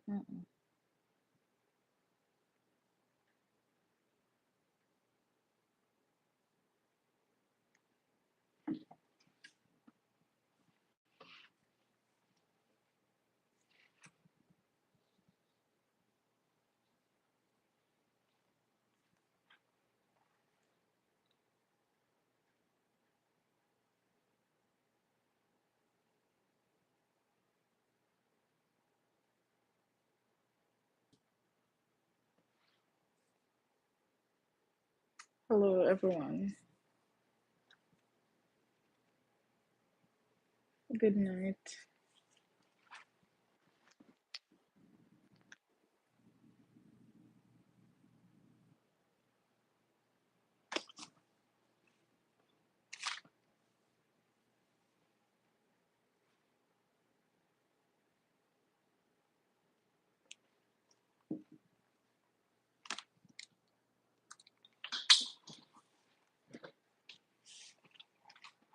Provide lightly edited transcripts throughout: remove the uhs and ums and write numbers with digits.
Mm-mm. Hello, everyone. Good night.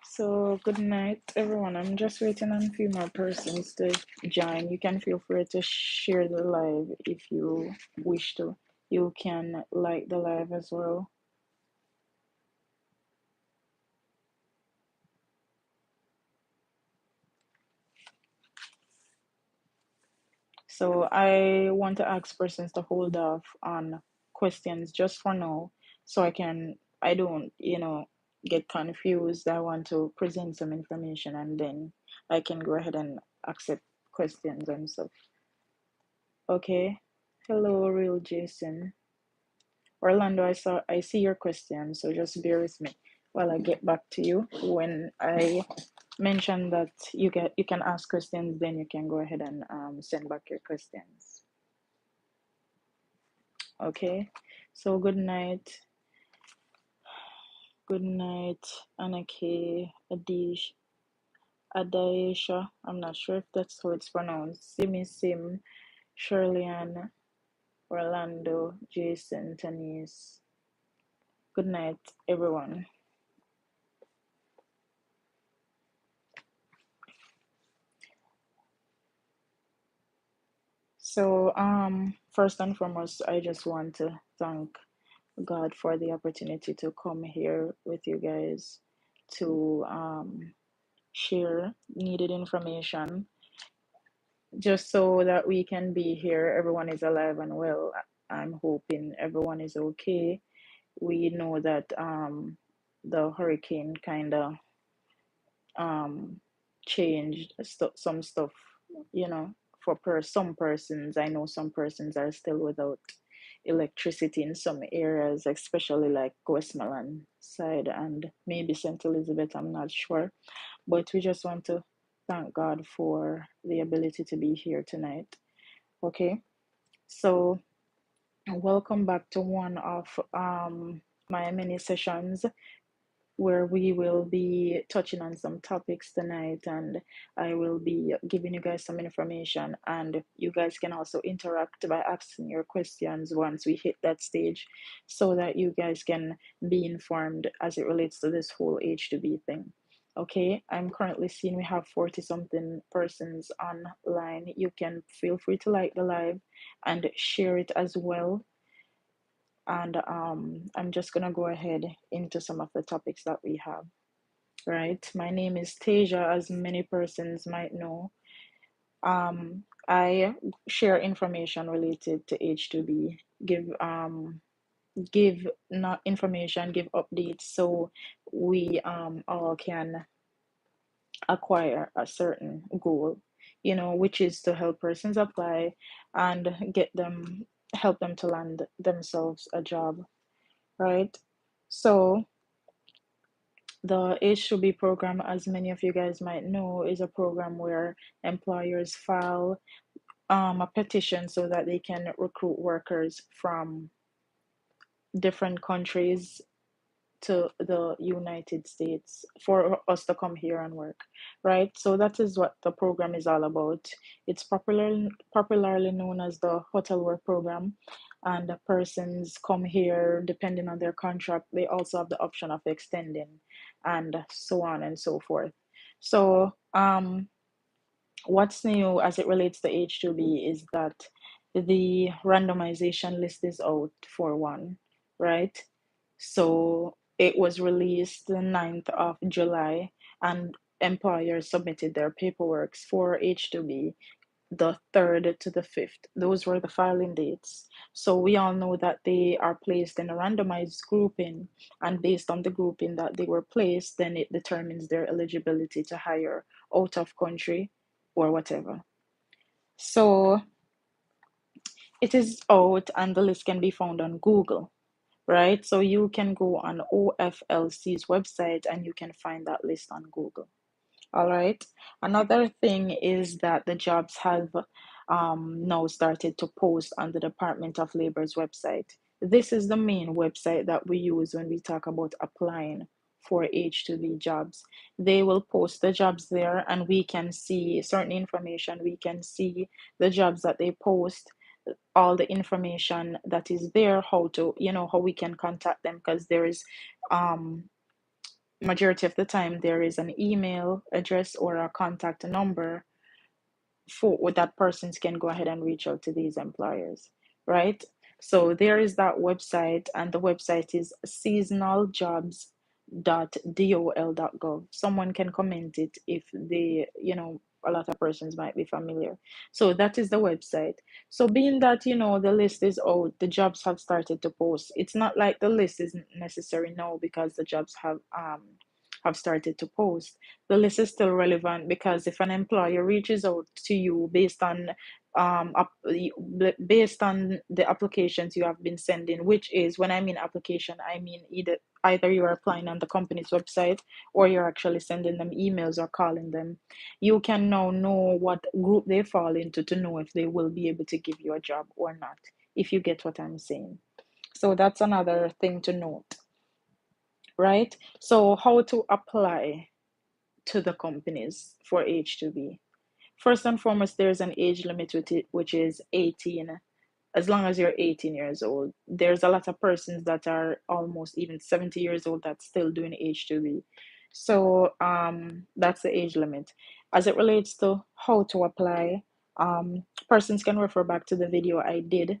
So, good night, everyone. I'm just waiting on a few more persons to join. You can feel free to share the live if you wish to. You can like the live as well. So, I want to ask persons to hold off on questions just for now, so I don't, get confused. I want to present some information and then I can go ahead and accept questions and stuff. Okay. Hello, real Jason. Orlando, I see your question, so just bear with me while I get back to you. When I mention that you can ask questions, then you can go ahead and send back your questions. Okay. So good night, Anake, Adaisha. I'm not sure if that's how it's pronounced. Simi Sim, Shirley-Ann, Orlando, Jason, Tanis. Good night, everyone. So, first and foremost, I just want to thank God for the opportunity to come here with you guys to share needed information just so that we can be here. Everyone is alive and well. I'm hoping everyone is okay. We know that the hurricane kind of um, changed some stuff, you know, for some persons. I know some persons are still without electricity in some areas, especially like Westmoreland side and maybe St. Elizabeth, I'm not sure. But we just want to thank God for the ability to be here tonight. Okay, so welcome back to one of my mini sessions where we will be touching on some topics tonight, and I will be giving you guys some information, and you guys can also interact by asking your questions once we hit that stage so that you guys can be informed as it relates to this whole H2B thing. Okay, I'm currently seeing we have 40 something persons online. You can feel free to like the live and share it as well, and I'm just gonna go ahead into some of the topics that we have. Right, my name is Tasia, as many persons might know. I share information related to H2B, give not information, give updates so we all can acquire a certain goal, which is to help persons apply and help them to land themselves a job, right? So the H2B program, as many of you guys might know, is a program where employers file a petition so that they can recruit workers from different countries to the United States for us to come here and work, right? So that is what the program is all about. It's popularly known as the hotel work program, and the persons come here depending on their contract. They also have the option of extending, and so on and so forth. So What's new as it relates to H2B is that the randomization list is out for one, right? So it was released the 9th of July, and employers submitted their paperwork for H2B the 3rd to the 5th. Those were the filing dates. So we all know that they are placed in a randomized grouping, and based on the grouping that they were placed, then it determines their eligibility to hire out of country or whatever. So it is out, and the list can be found on Google, right? So you can go on OFLC's website and you can find that list on Google. All right. Another thing is that the jobs have now started to post on the Department of Labor's website. This is the main website that we use when we talk about applying for H2B jobs. They will post the jobs there, and we can see certain information. We can see the jobs that they post, all the information that is there, how to, how we can contact them, because there is um majority of the time there is an email address or a contact number for that persons can go ahead and reach out to these employers, right? So there is that website, and the website is seasonaljobs.dol.gov. Someone can comment it if they, a lot of persons might be familiar. So that is the website. So being that, the list is out, the jobs have started to post. It's not like the list isn't necessary now because the jobs have started to post. The list is still relevant because if an employer reaches out to you based on the applications you have been sending, which is, when I mean application, I mean either you're applying on the company's website or you're actually sending them emails or calling them, you can now know what group they fall into to know if they will be able to give you a job or not, if you get what I'm saying. So that's another thing to note, right? So how to apply to the companies for H2B. First and foremost, there's an age limit which is 18. As long as you're 18 years old, there's a lot of persons that are almost even 70 years old that's still doing H2B. So that's the age limit. As it relates to how to apply, persons can refer back to the video I did,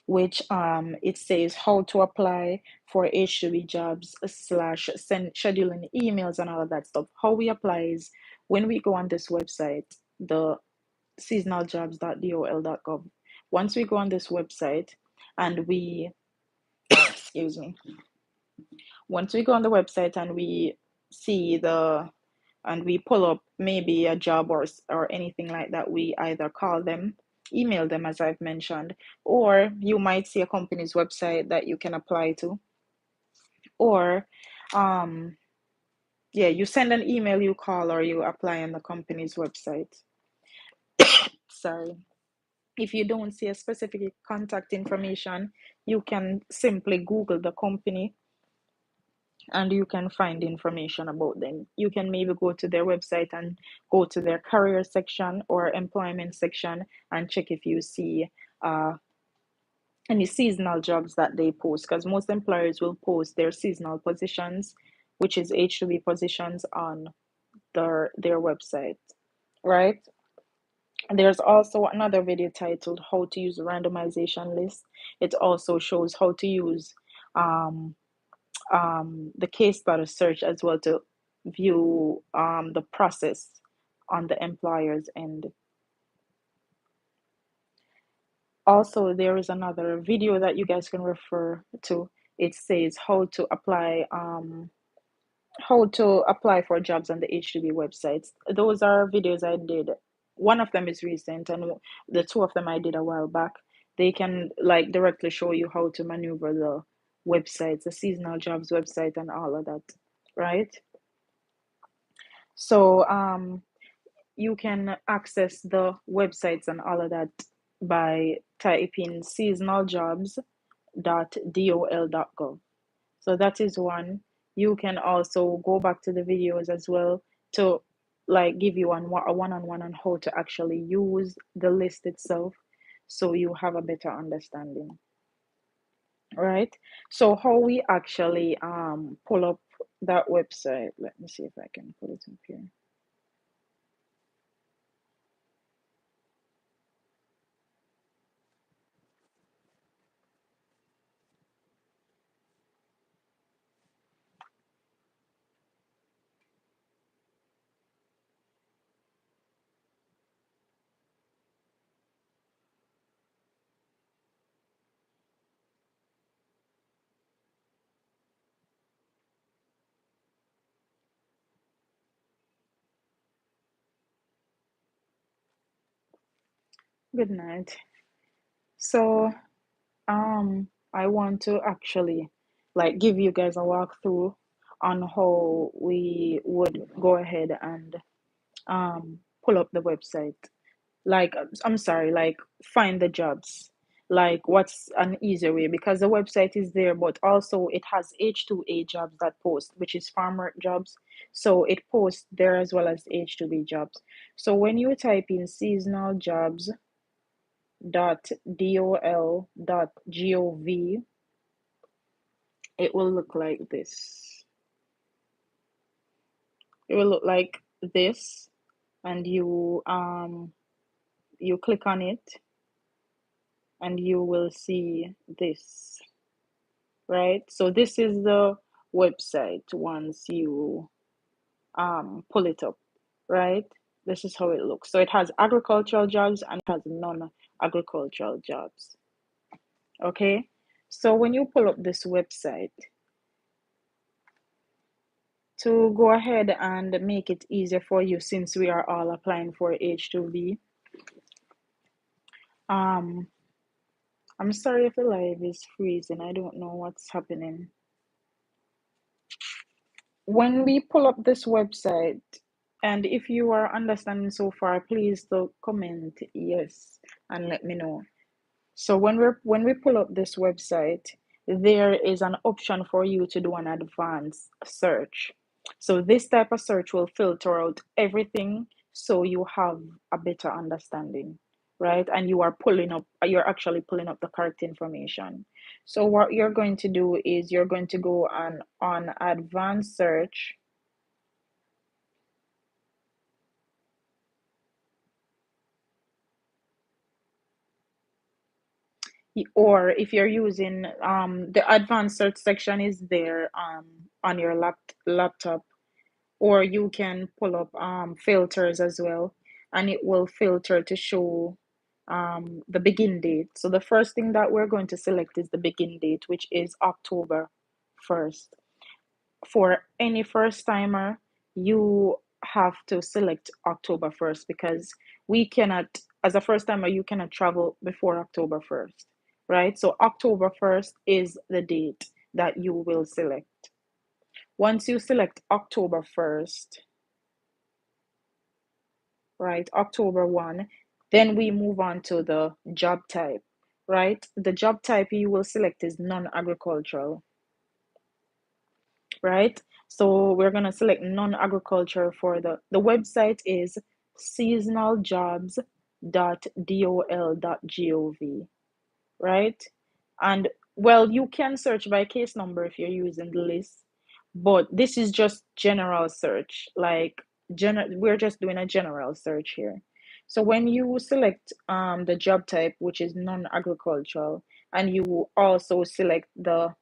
which it says how to apply for H2B jobs slash send scheduling emails and all of that stuff. How we apply is when we go on this website, the seasonaljobs.dol.gov. Once we go on this website and we excuse me, once we go on the website and we see and we pull up maybe a job or anything like that, we either call them, email them, as I've mentioned, or you might see a company's website that you can apply to, or um yeah, you send an email, you call, or you apply on the company's website. Sorry. If you don't see a specific contact information, you can simply Google the company and you can find information about them. You can maybe go to their website and go to their career section or employment section and check if you see uh, any seasonal jobs that they post, because most employers will post their seasonal positions, which is H2B positions, on their website, right? And there's also another video titled How to Use a Randomization List. It also shows how to use um, the case status search as well to view the process on the employer's end. Also, there is another video that you guys can refer to. It says how to apply for jobs on the H2B websites. Those are videos I did. One of them is recent, and the two of them I did a while back. They can like directly show you how to maneuver the websites, the seasonal jobs website, and all of that, right? So you can access the websites and all of that by typing seasonaljobs.dol.gov. So that is one. You can also go back to the videos as well to like give you a one-on-one on how to actually use the list itself, so you have a better understanding, right? So how we actually pull up that website. Let me see if I can pull it up here. Good night. So, I want to actually like give you guys a walkthrough on how we would go ahead and pull up the website. Like, I'm sorry, like find the jobs. Like, what's an easier way? Because the website is there, but also it has H2A jobs that post, which is farmer jobs. So it posts there as well as H2B jobs. So when you type in seasonaljobs.dol.gov, it will look like this. It will look like this, and you click on it, and you will see this, right? So this is the website once you pull it up, right? This is how it looks. So it has agricultural jobs and it has non-agricultural jobs. Okay. So when you pull up this website, to go ahead and make it easier for you, since we are all applying for H2B, um, I'm sorry if the live is freezing. I don't know what's happening. When we pull up this website, and if you are understanding so far, please do comment yes and let me know. So when we pull up this website, there is an option for you to do an advanced search. So this type of search will filter out everything so you have a better understanding, right? And you're actually pulling up the correct information. So what you're going to do is you're going to go on advanced search. Or if you're using the advanced search section is there on your laptop, or you can pull up filters as well, and it will filter to show the begin date. So the first thing that we're going to select is the begin date, which is October 1st. For any first timer, you have to select October 1st, because we cannot, as a first timer, you cannot travel before October 1st, right? So October 1st is the date that you will select. Once you select October 1st, right, October 1, then we move on to the job type, right? The job type you will select is non-agricultural, right? So we're going to select non-agriculture. For the website is seasonaljobs.dol.gov, right? And well, you can search by case number if you're using the list, but this is just general search. Like we're just doing a general search here. So when you select the job type, which is non-agricultural, and you also select the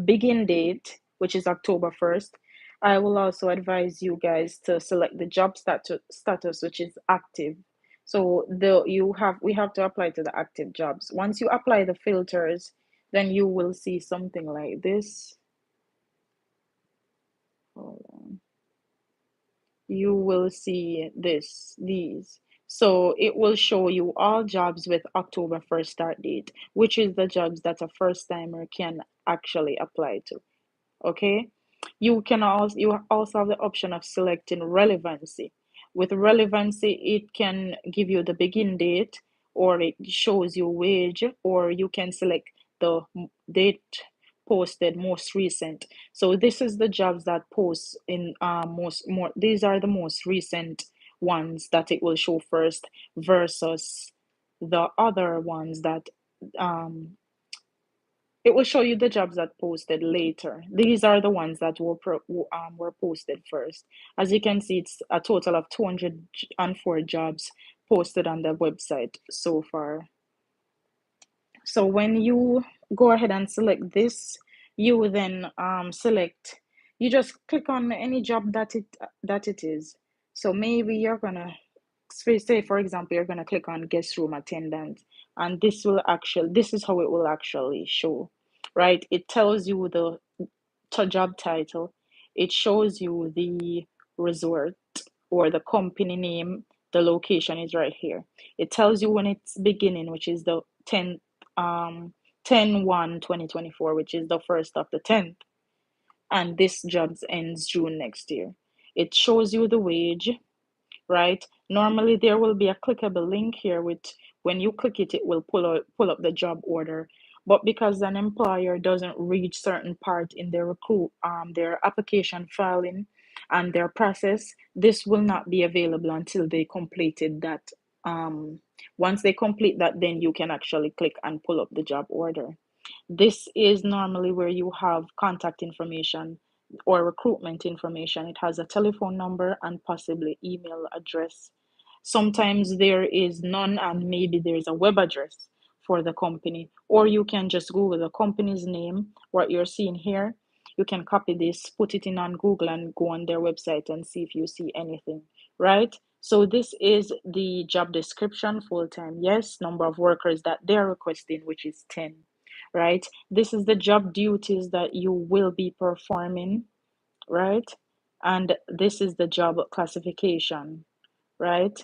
begin date, which is October 1st, I will also advise you guys to select the job status, which is active. So we have to apply to the active jobs. Once you apply the filters, then you will see something like this. Hold on. You will see these. So it will show you all jobs with October 1st start date, which is the jobs that a first timer can actually apply to. Okay, you also have the option of selecting relevancy. With relevancy, it can give you the begin date, or it shows you wage, or you can select the date posted most recent. So this is the jobs that post in most more these are the most recent ones that it will show first, versus the other ones that um it will show you the jobs that posted later. These are the ones that were posted first. As you can see, it's a total of 204 jobs posted on the website so far. So when you go ahead and select this, you then select. You just click on any job that it is. So maybe you're gonna say, for example, you're gonna click on guest room attendant, and this is how it will actually show, right? It tells you the job title, it shows you the resort or the company name, The location is right here. It tells you when it's beginning, which is the 10th, 10/1/2024, which is the first of the 10th, and this job ends June next year. It shows you the wage, right? Normally there will be a clickable link here with, when you click it, it will pull up the job order. But because an employer doesn't reach certain part in their application filing and their process, this will not be available until they completed that. Um, Once they complete that, then you can actually click and pull up the job order. This is normally where you have contact information or recruitment information. It has a telephone number and possibly email address. Sometimes there is none, and maybe there's a web address for the company, or you can just Google the company's name, what you're seeing here. You can copy this, put it in on Google, and go on their website and see if you see anything, right? So this is the job description, full time, yes, number of workers that they're requesting, which is 10, right? This is the job duties that you will be performing, right? And this is the job classification, right?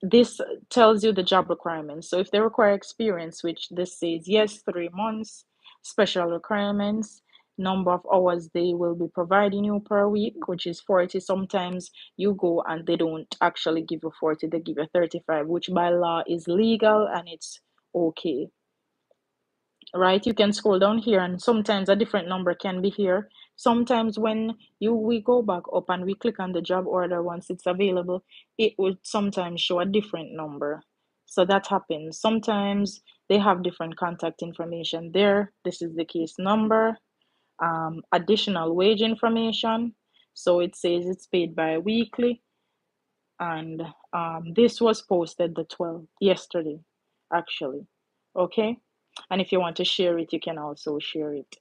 This tells you the job requirements. So if they require experience, which this says yes, 3 months, special requirements, number of hours they will be providing you per week, which is 40. Sometimes you go and they don't actually give you 40, they give you 35, which by law is legal and it's okay, right? You can scroll down here and sometimes a different number can be here. Sometimes when we go back up and we click on the job order, once it's available, it would sometimes show a different number. So that happens. Sometimes they have different contact information there. This is the case number, additional wage information. So it says it's paid bi-weekly, and this was posted the 12th, yesterday, actually. Okay, and if you want to share it, you can also share it.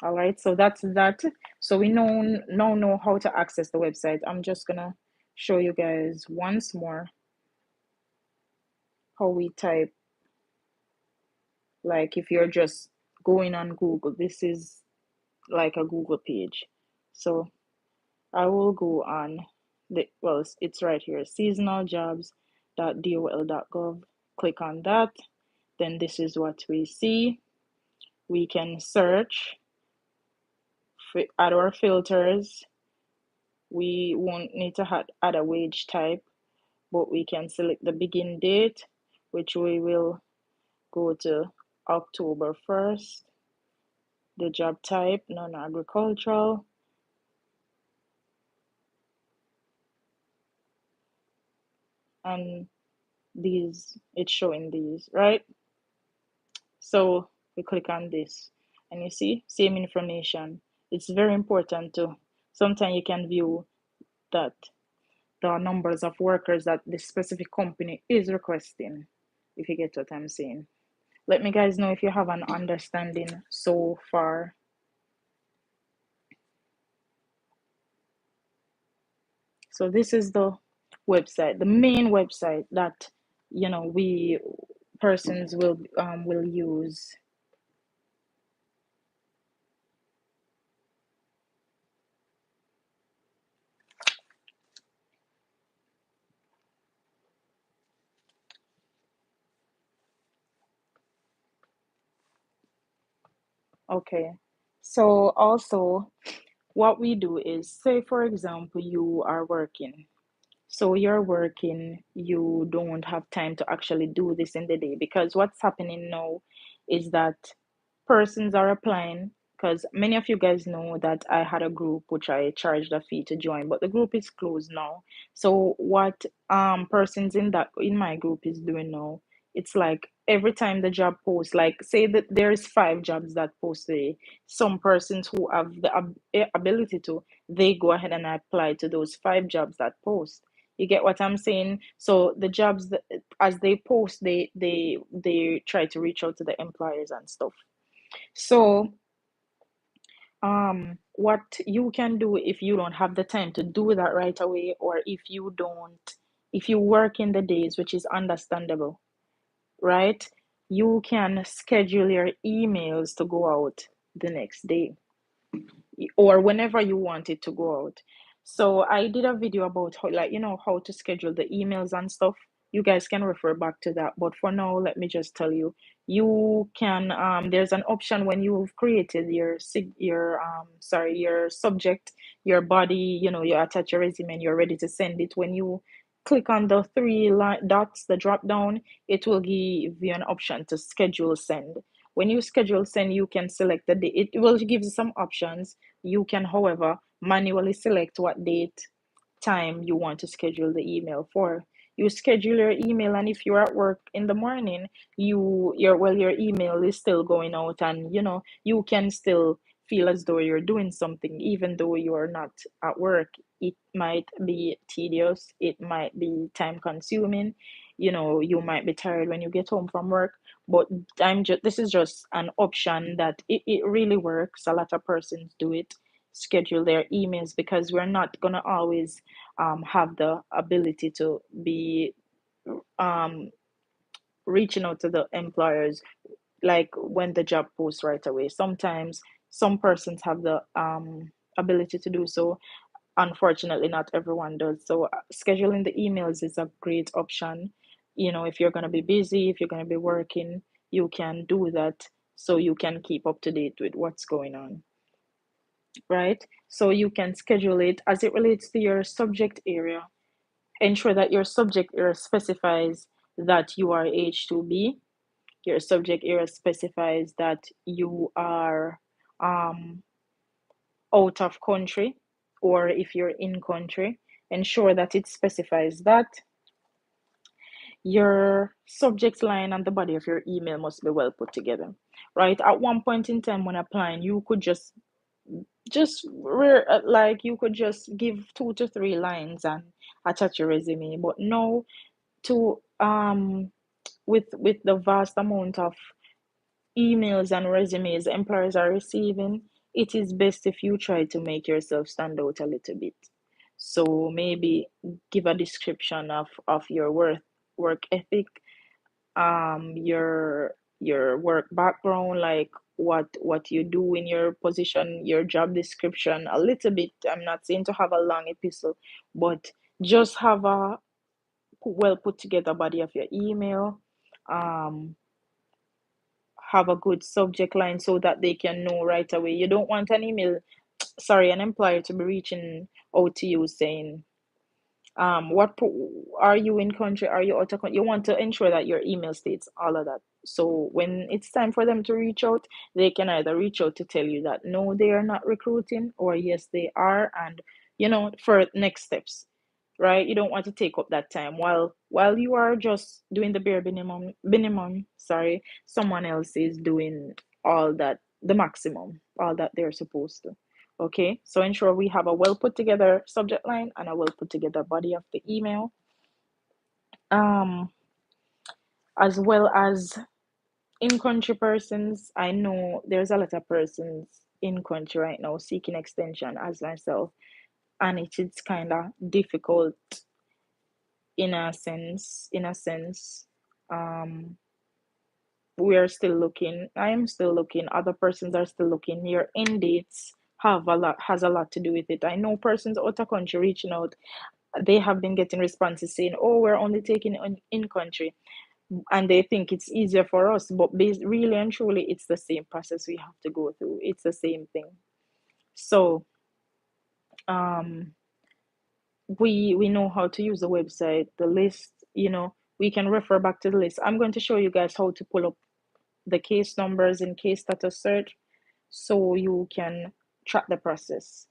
All right, so that's that. So we now know how to access the website. I'm just gonna show you guys once more how we type. Like if you're just going on Google, this is like a Google page. So I will go on well, it's right here, seasonaljobs.dol.gov. Click on that. Then this is what we see. We can search, add our filters. We won't need to add a wage type, but we can select the begin date, which we will go to October 1st. The job type, non-agricultural. And it's showing these, right? So we click on this and you see, same information. It's very important to, sometimes you can view that the numbers of workers that this specific company is requesting, if you get what I'm saying. Let me guys know if you have an understanding so far. So this is the website, the main website that we persons will use. Okay, so also what we do is, say for example you are working, so you're working, you don't have time to actually do this in the day, because what's happening now is that persons are applying, because many of you guys know that I had a group which I charged a fee to join, but the group is closed now. So what persons in my group is doing now, it's like every time the job posts, like say that there's 5 jobs that post today, some persons who have the ability to, they go ahead and apply to those 5 jobs that post. You get what I'm saying? So the jobs that, as they post, they try to reach out to the employers and stuff. So what you can do if you don't have the time to do that right away, or if you work in the days, which is understandable, right? You can schedule your emails to go out the next day or whenever you want it to go out. So I did a video about how, like, how to schedule the emails and stuff. You guys can refer back to that. But for now, let me just tell you, you can there's an option when you've created your subject, your body, you attach your resume and you're ready to send it. When you click on the three dots, the drop down, it will give you an option to schedule send. When you schedule send, you can select the date. It will give you some options. You can, however, manually select what date, time you want to schedule the email for. You schedule your email, and if you're at work in the morning, your email is still going out, and you can still feel as though you're doing something even though you're not at work. It might be tedious, it might be time consuming, you might be tired when you get home from work, but this is just an option that it really works. A lot of persons do it, schedule their emails, because we're not going to always have the ability to be um, reaching out to the employers like when the job posts right away. Sometimes some persons have the ability to do so. Unfortunately, not everyone does. So scheduling the emails is a great option. If you're going to be busy, if you're going to be working, you can do that, so you can keep up to date with what's going on, right? So you can schedule it as it relates to your subject area. Ensure that your subject area specifies that you are H2B. Your subject area specifies that you are um, out of country, or if you're in country, ensure that it specifies that. Your subject line and the body of your email must be well put together, right? At one point in time when applying, you could like you could just give 2 to 3 lines and attach your resume. But now, to with the vast amount of emails and resumes employers are receiving, it is best if you try to make yourself stand out a little bit. So maybe give a description of your work ethic, your work background, like what you do in your position, your job description a little bit. I'm not saying to have a long epistle, but just have a well put together body of your email. um have a good subject line so that they can know right away. You don't want an email, sorry, an employer to be reaching out to you saying, what are you in country, are you out of country? You want to ensure that your email states all of that, so when it's time for them to reach out, they can either reach out to tell you that no, they are not recruiting, or yes, they are, and for next steps, right? You don't want to take up that time while you are just doing the bare minimum, sorry, someone else is doing all that, the maximum, all that they're supposed to. Okay, so ensure we have a well put together subject line and a well put together body of the email, um, as well as in country persons. I know there's a lot of persons in country right now seeking extension, as myself, and it is kind of difficult in a sense. Um, we are still looking. I am still looking. Other persons are still looking. Your end dates has a lot to do with it. I know persons out of country reaching out, they have been getting responses saying, "Oh, we're only taking in country," and they think it's easier for us. But really and truly, it's the same process we have to go through. It's the same thing. So, um, we know how to use the website, the list. We can refer back to the list. I'm going to show you guys how to pull up the case numbers in case status search, so you can track the process.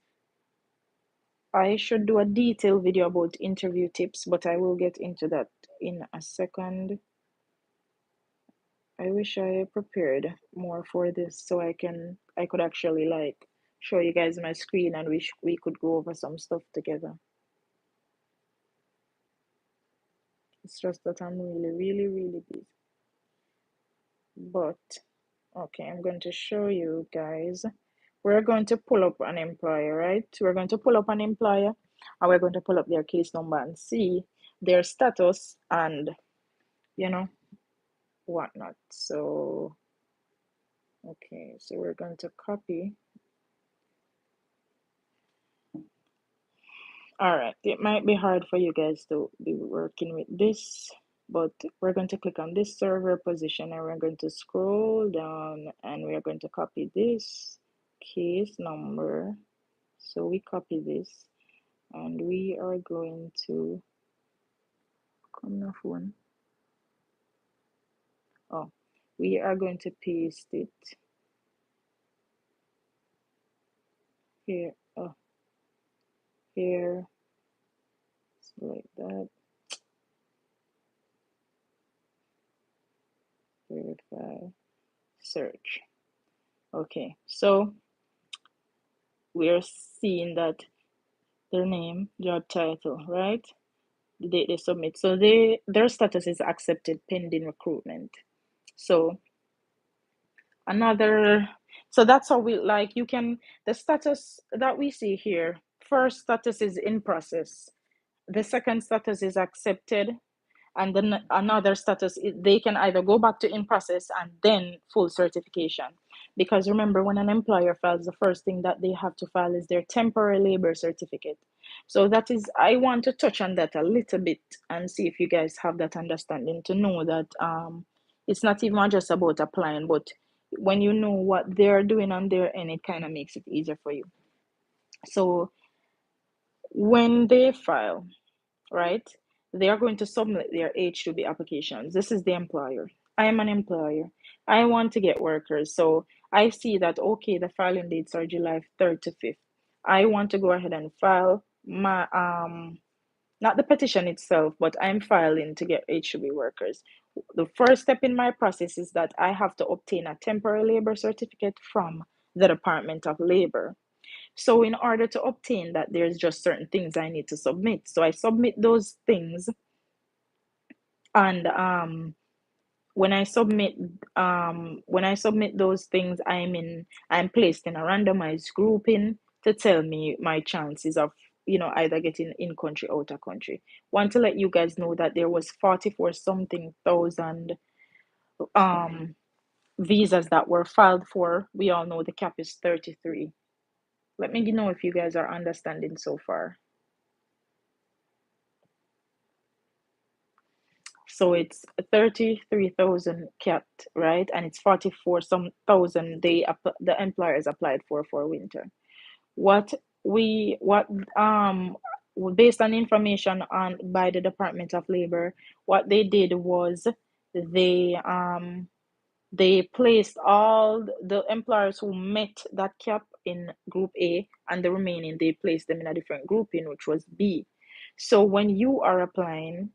I should do a detailed video about interview tips, but I will get into that in a second. I wish I prepared more for this so I could actually like show you guys my screen, and we could go over some stuff together. It's just that I'm really, really, really busy. But okay, I'm going to show you guys. We're going to pull up an employer, right? We're going to pull up an employer, and we're going to pull up their case number and see their status and you know whatnot. So okay, so we're going to copy All right, it might be hard for you guys to be working with this, but we're going to click on this server position and we're going to scroll down and we're going to copy this case number. So we copy this and we are going to come off one. Oh, we are going to paste it here. Oh, here, like that. Verify, search. Okay, so we are seeing that their name, job title, right? The date they submit. So their status is accepted pending recruitment. So another, so that's how we like you can the status that we see here. First status is in process. The second status is accepted, and then another status they can either go back to in process and then full certification, because remember, when an employer files, the first thing that they have to file is their temporary labor certificate. So that is, I want to touch on that a little bit and see if you guys have that understanding, to know that it's not even just about applying, but when you know what they're doing on their end, it kind of makes it easier for you. So when they file, right? They are going to submit their H2B applications. This is the employer. I am an employer. I want to get workers. So I see that, okay, the filing dates are July 3rd to 5th. I want to go ahead and file my, not the petition itself, but I'm filing to get H2B workers. The first step in my process is that I have to obtain a temporary labor certificate from the Department of Labor. So in order to obtain that, there's just certain things I need to submit. So I submit those things, and when I submit those things, I'm placed in a randomized grouping to tell me my chances of either getting in country, out of country. Want to let you guys know that there was 44 something thousand um visas that were filed for. We all know the cap is 33. Let me know if you guys are understanding so far. So it's 33,000 capped, right? And it's 44 some thousand the employers applied for winter. What what based on information on by the Department of Labor, what they did was they they placed all the employers who met that cap in group A, and the remaining they placed them in a different grouping, which was B. So when you are applying,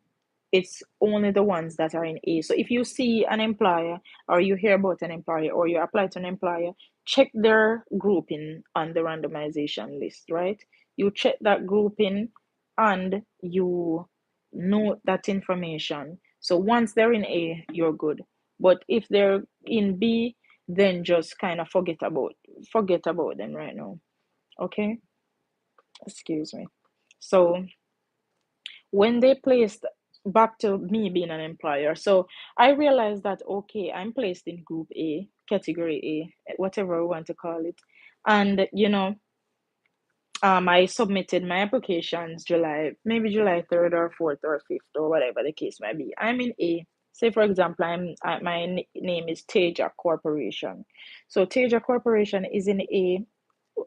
it's only the ones that are in A. So if you see an employer, or you hear about an employer, or you apply to an employer, check their grouping on the randomization list, right? You check that grouping and you note that information. So once they're in A, you're good. But if they're in B, then just kind of forget about them right now. Okay? Excuse me. So when they placed, back to me being an employer, so I realized that, okay, I'm placed in group A, category A, whatever we want to call it. And I submitted my applications maybe July 3rd or 4th or 5th, or whatever the case might be. I'm in A. Say, for example, my name is Teja Corporation. So Teja Corporation is in A,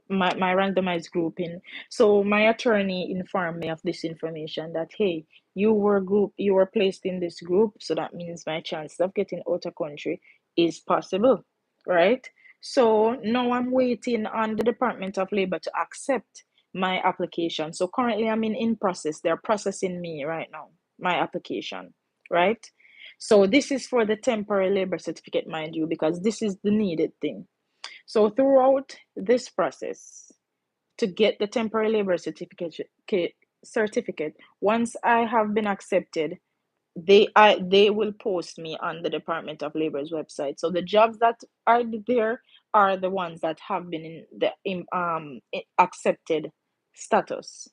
my randomized grouping. So my attorney informed me of this information, that, hey, you were placed in this group, so that means my chances of getting out of country is possible, right? So now I'm waiting on the Department of Labor to accept my application. So currently I'm in process. They're processing me right now, my application, right? So this is for the temporary labor certificate, mind you, because this is the needed thing. So throughout this process, to get the temporary labor certificate, once I have been accepted, they will post me on the Department of Labor's website. So the jobs that are there are the ones that have been in the accepted status.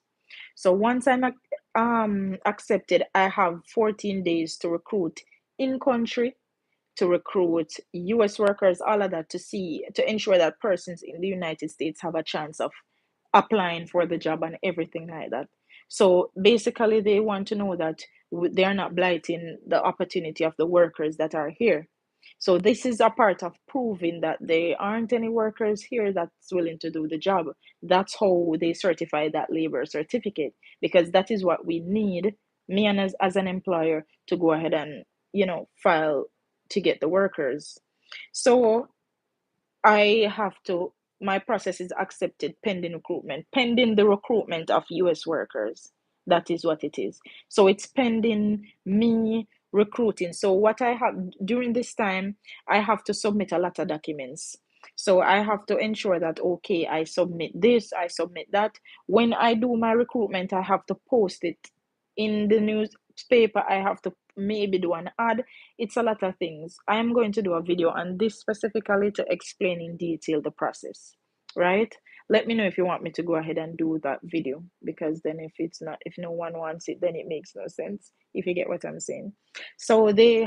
So once I'm accepted, I have 14 days to recruit in country, to recruit US workers, all of that, to ensure that persons in the United States have a chance of applying for the job and everything like that. So basically, they want to know that they are not blighting the opportunity of the workers that are here. So this is a part of proving that there aren't any workers here that's willing to do the job. That's how they certify that labor certificate, because that is what we need, me and as an employer, to go ahead and, file to get the workers. So I have to, my process is accepted pending the recruitment of US workers. That is what it is. So it's pending me recruiting. So what I have during this time, I have to submit a lot of documents. So I have to ensure that, okay, I submit this, I submit that. When I do my recruitment, I have to post it in the newspaper. I have to maybe do an ad. It's a lot of things. I am going to do a video on this specifically to explain in detail the process, right? Let me know if you want me to go ahead and do that video, because then if no one wants it, then it makes no sense, if you get what I'm saying. So they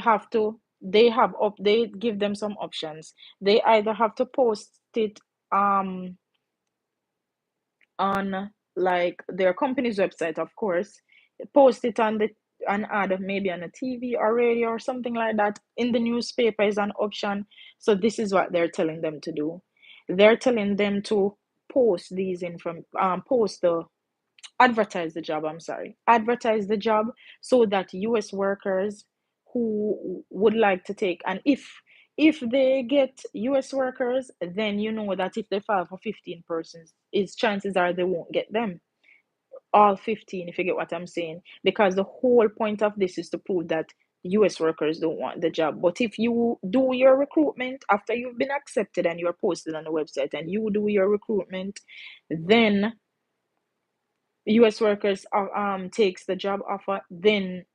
give them some options. They either have to post it on, like, their company's website, of course, post it on the an ad, maybe on a TV or radio or something like that. In the newspaper is an option. So this is what they're telling them to do. They're telling them to post these in from post the advertise the job, I'm sorry, advertise the job, so that US workers who would like to take, and if they get US workers, then you know that if they file for 15 persons, is chances are they won't get them all 15, if you get what I'm saying, because the whole point of this is to prove that US workers don't want the job. But if you do your recruitment after you've been accepted and you're posted on the website, and you do your recruitment, then US workers takes the job offer, then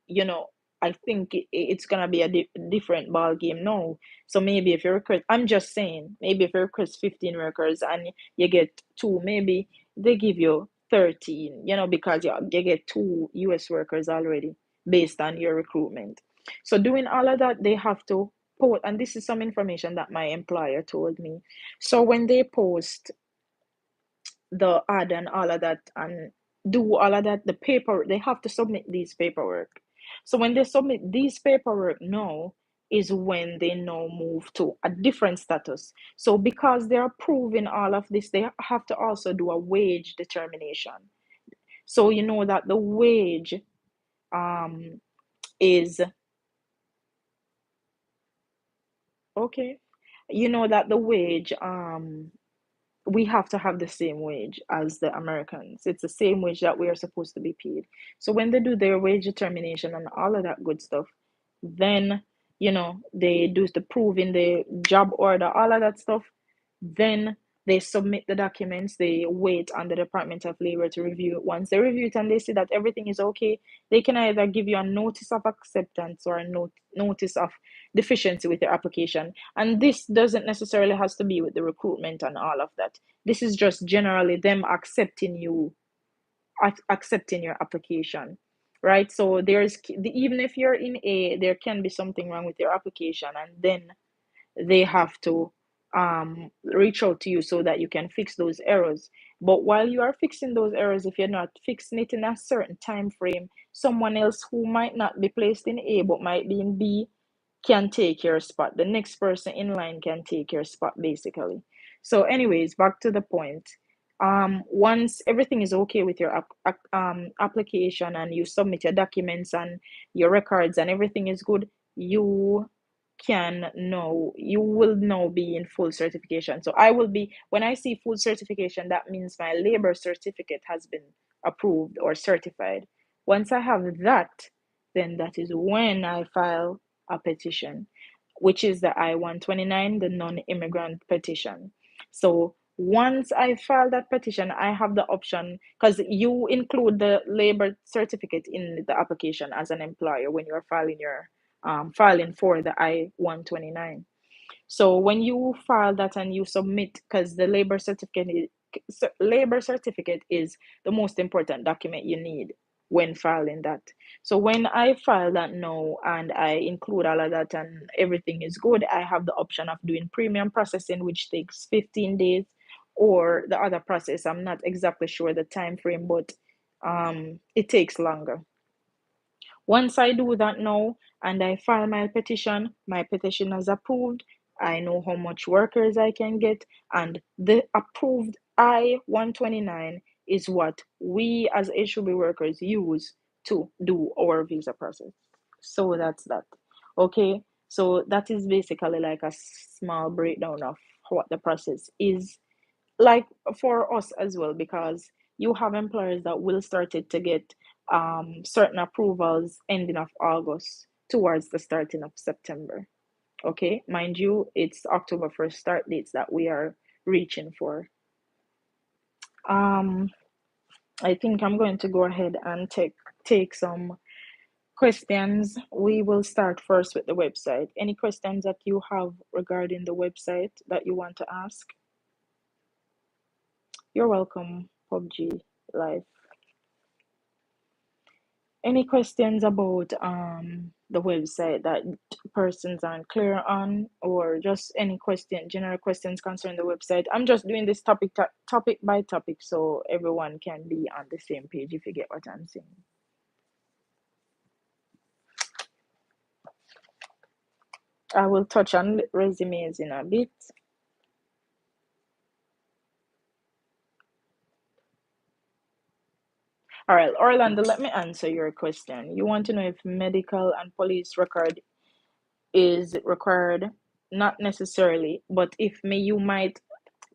I think it's gonna be a different ball game now. So maybe if you recruit, I'm just saying, maybe if you recruit 15 workers and you get two, maybe they give you 13, because you get two US workers already based on your recruitment. So doing all of that, they have to post, and this is some information that my employer told me. So when they post the ad and all of that and do all of that, the paper, they have to submit these paperwork. So when they submit these paperwork now is when they now move to a different status. So because they're proving all of this, they have to also do a wage determination. So you know that the wage um is okay. You know that the wage we have to have the same wage as the Americans. It's the same wage that we are supposed to be paid. So when they do their wage determination and all of that good stuff, then they do the proving the job order, all of that stuff. Then they submit the documents. They wait on the Department of Labor to review it. Once they review it and they see that everything is okay, they can either give you a notice of acceptance or a notice of deficiency with your application. And this doesn't necessarily has to be with the recruitment and all of that. This is just generally them accepting your application, right? So even if you're in A, there can be something wrong with your application, and then they have to reach out to you so that you can fix those errors. But while you are fixing those errors, if you're not fixing it in a certain time frame, someone else who might not be placed in A but might be in B can take your spot. The next person in line can take your spot, basically. So, anyways, back to the point. Once everything is okay with your application and you submit your documents and your records and everything is good, you will now be in full certification. So I will be, when I see full certification, that means my labor certificate has been approved or certified. Once I have that, then that is when I file a petition, which is the I-129, the non-immigrant petition. So once I file that petition, I have the option, because you include the labor certificate in the application as an employer when you're filing for the I-129. So when you file that and you submit, because the labor certificate is the most important document you need when filing that. So when I file that now and I include all of that and everything is good, I have the option of doing premium processing, which takes 15 days, or the other process. I'm not exactly sure the time frame, but it takes longer. Once I do that now and I file my petition is approved. I know how much workers I can get, and the approved I-129 is what we as H2B workers use to do our visa process. So that's that. Okay. So that is basically like a small breakdown of what the process is like for us as well, because you have employers that will start it to get certain approvals ending of August towards the starting of September. Okay, mind you, it's October 1st start dates that we are reaching for. um I think I'm going to go ahead and take some questions. We will start first with the website. Any questions that you have regarding the website that you want to ask? You're welcome, PUBG Live. Any questions about the website that persons aren't clear on, or just any general questions concerning the website? I'm just doing this topic by topic so everyone can be on the same page, if you get what I'm saying. I will touch on resumes in a bit. All right, Orlando, let me answer your question. You want to know if medical and police record is required? Not necessarily, but if you might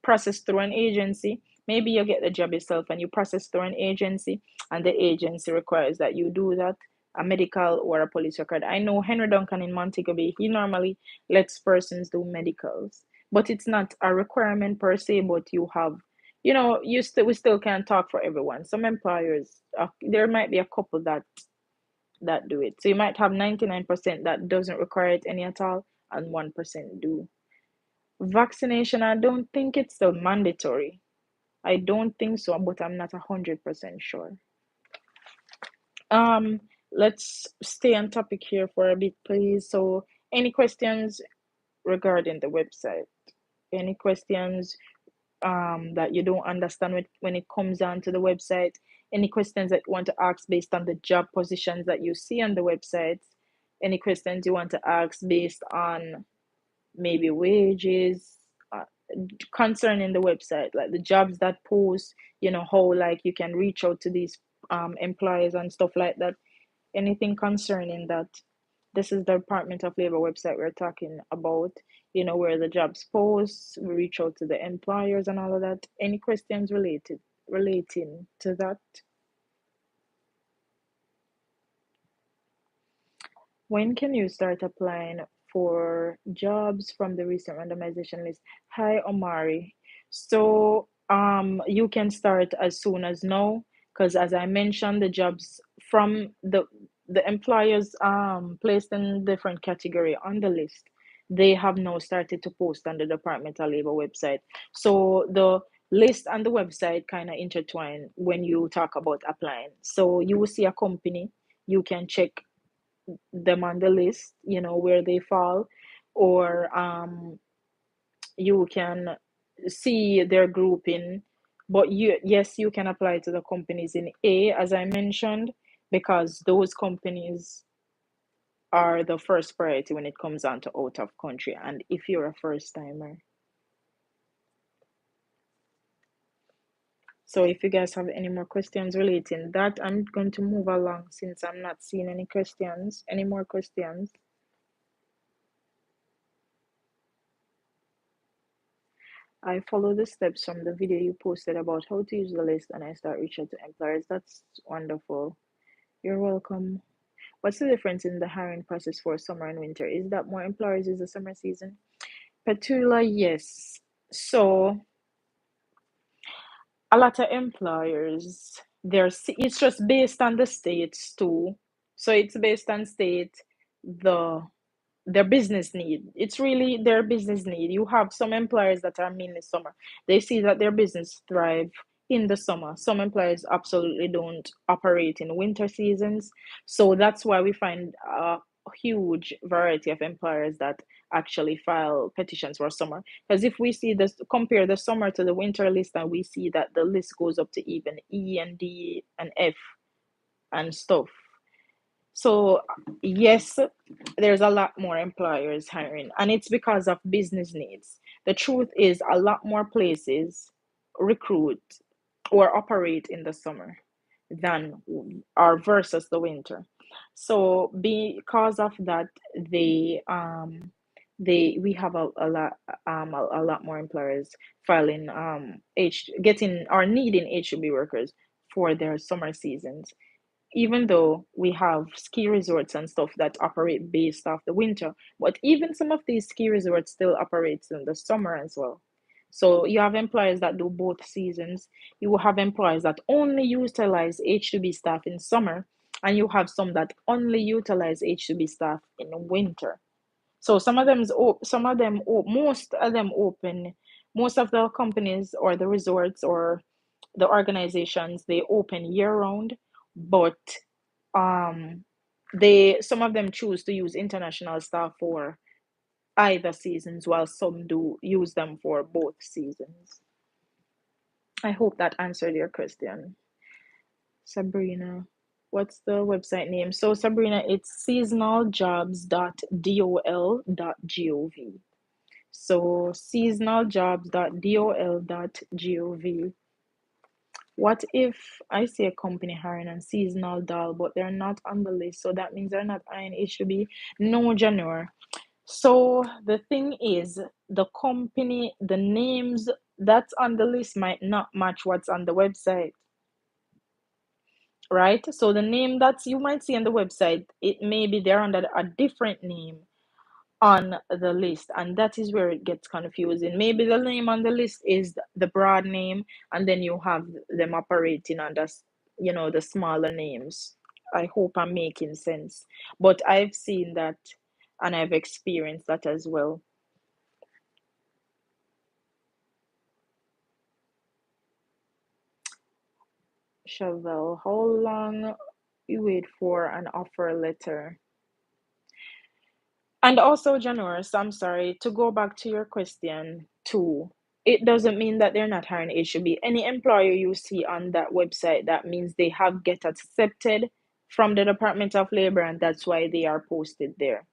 process through an agency. Maybe you get the job yourself and you process through an agency, and the agency requires that you do that, a medical or a police record. I know Henry Duncan in Montego Bay, he normally lets persons do medicals, but it's not a requirement per se. But you have, we still can't talk for everyone. Some employers, there might be a couple that do it. So you might have 99% that doesn't require it any at all, and 1% do. Vaccination, I don't think it's still mandatory. I don't think so, but I'm not 100% sure. Um, let's stay on topic here for a bit, please. So, any questions regarding the website? Any questions that you don't understand when it comes down to the website? Any questions that you want to ask based on the job positions that you see on the website? Any questions you want to ask based on maybe wages, concerning the website, like the jobs that post, how like you can reach out to these employers and stuff like that? Anything concerning that? This is the Department of Labor website we're talking about, where the jobs post, we reach out to the employers and all of that. Any questions relating to that? When can you start applying for jobs from the recent randomization list? Hi, Omari. So, you can start as soon as now, because as I mentioned, the jobs from the employers placed in different category on the list, they have now started to post on the Department of Labor website. So the list and the website kind of intertwine when you talk about applying. So you will see a company, you can check them on the list, where they fall, or you can see their grouping. But yes, you can apply to the companies in A, as I mentioned, because those companies are the first priority when it comes down to out of country, and if you're a first timer. So if you guys have any more questions relating that, I'm going to move along since I'm not seeing any more questions. I follow the steps from the video you posted about how to use the list, and I start reaching out to employers. That's wonderful. You're welcome. What's the difference in the hiring process for summer and winter? Is that more employers use the summer season? Petula, yes. So a lot of employers, it's just based on the states too. So it's based on state, the their business need. It's really their business need. You have some employers that are mainly summer. They see that their business thrive in the summer. Some employers absolutely don't operate in winter seasons. So that's why we find huge variety of employers that actually file petitions for summer. Because if we see this, compare the summer to the winter list, and we see that the list goes up to even E and D and F and stuff. So, yes, there's a lot more employers hiring, and it's because of business needs. The truth is, a lot more places recruit or operate in the summer than or versus the winter. So, because of that, they we have a lot more employers filing H getting or needing H2B workers for their summer seasons, even though we have ski resorts and stuff that operate based off the winter, but even some of these ski resorts still operates in the summer as well. So you have employers that do both seasons. You will have employers that only utilize H2B staff in summer, and you have some that only utilize H2B staff in winter. So some of them most of them open, most of the companies or the resorts or the organizations, they open year round, but um they some of them choose to use international staff for either seasons, while some do use them for both seasons. I hope that answered your question, Sabrina. What's the website name? So, Sabrina, it's seasonaljobs.dol.gov. So, seasonaljobs.dol.gov. What if I see a company hiring on seasonal doll, but they're not on the list? So that means they're not hiring H2B? No, January. So the thing is, the company, the names that's on the list might not match what's on the website, right? So the name that you might see on the website, it may be they're under a different name on the list, and that is where it gets confusing. Maybe the name on the list is the broad name, and then you have them operating under the smaller names. I hope I'm making sense, but I've seen that and I've experienced that as well. Chevelle, how long you wait for an offer letter? And also, January, I'm sorry, to go back to your question too, it doesn't mean that they're not hiring. It should be any employer you see on that website. That means they have get accepted from the Department of Labor, and that's why they are posted there.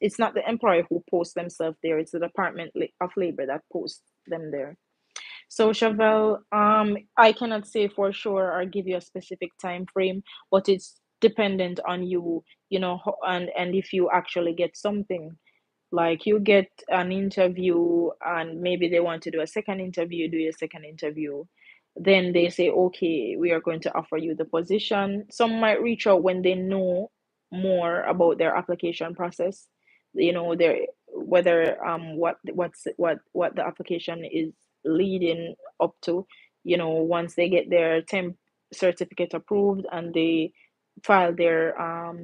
It's not the employer who posts themselves there, it's the Department of Labor that posts them there. So, Chevelle, I cannot say for sure or give you a specific time frame, but it's dependent on you, and if you actually get something. Like you get an interview, and maybe they want to do a second interview, do a second interview. Then they say, okay, we are going to offer you the position. Some might reach out when they know more about their application process, their whether what the application is leading up to. Once they get their temp certificate approved and they file their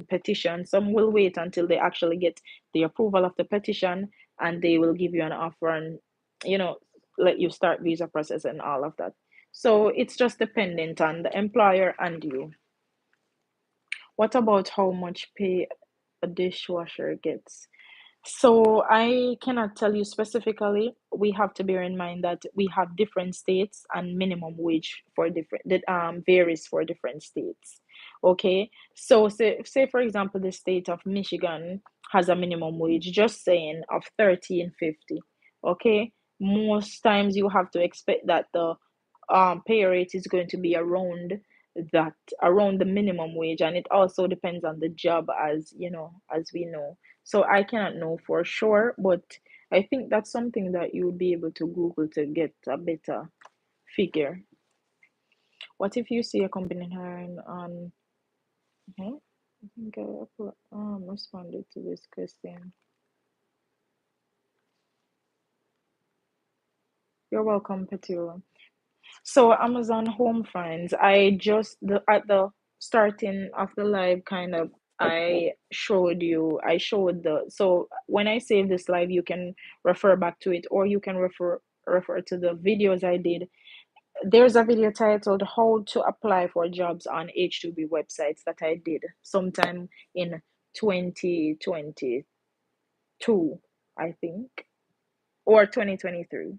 petition, some will wait until they actually get the approval of the petition, and they will give you an offer and you know let you start visa process and all of that. So it's just dependent on the employer and you. What about how much pay a dishwasher gets? So I cannot tell you specifically. We have to bear in mind that we have different states, and minimum wage for different that varies for different states. Okay, so say for example, the state of Michigan has a minimum wage, just saying, of 13.50. Okay, most times you have to expect that the pay rate is going to be that around the minimum wage, and it also depends on the job, as we know. So I cannot know for sure, but I think that's something that you would be able to Google to get a better figure. What if you see a company hiring on? Mhm. I think I responded to this question. You're welcome, Petula. So Amazon Home Finds, at the starting of the live, kind of, I showed so when I save this live, you can refer back to it, or you can refer to the videos I did. There's a video titled "How to Apply for Jobs on H2B Websites" that I did sometime in 2022, I think, or 2023.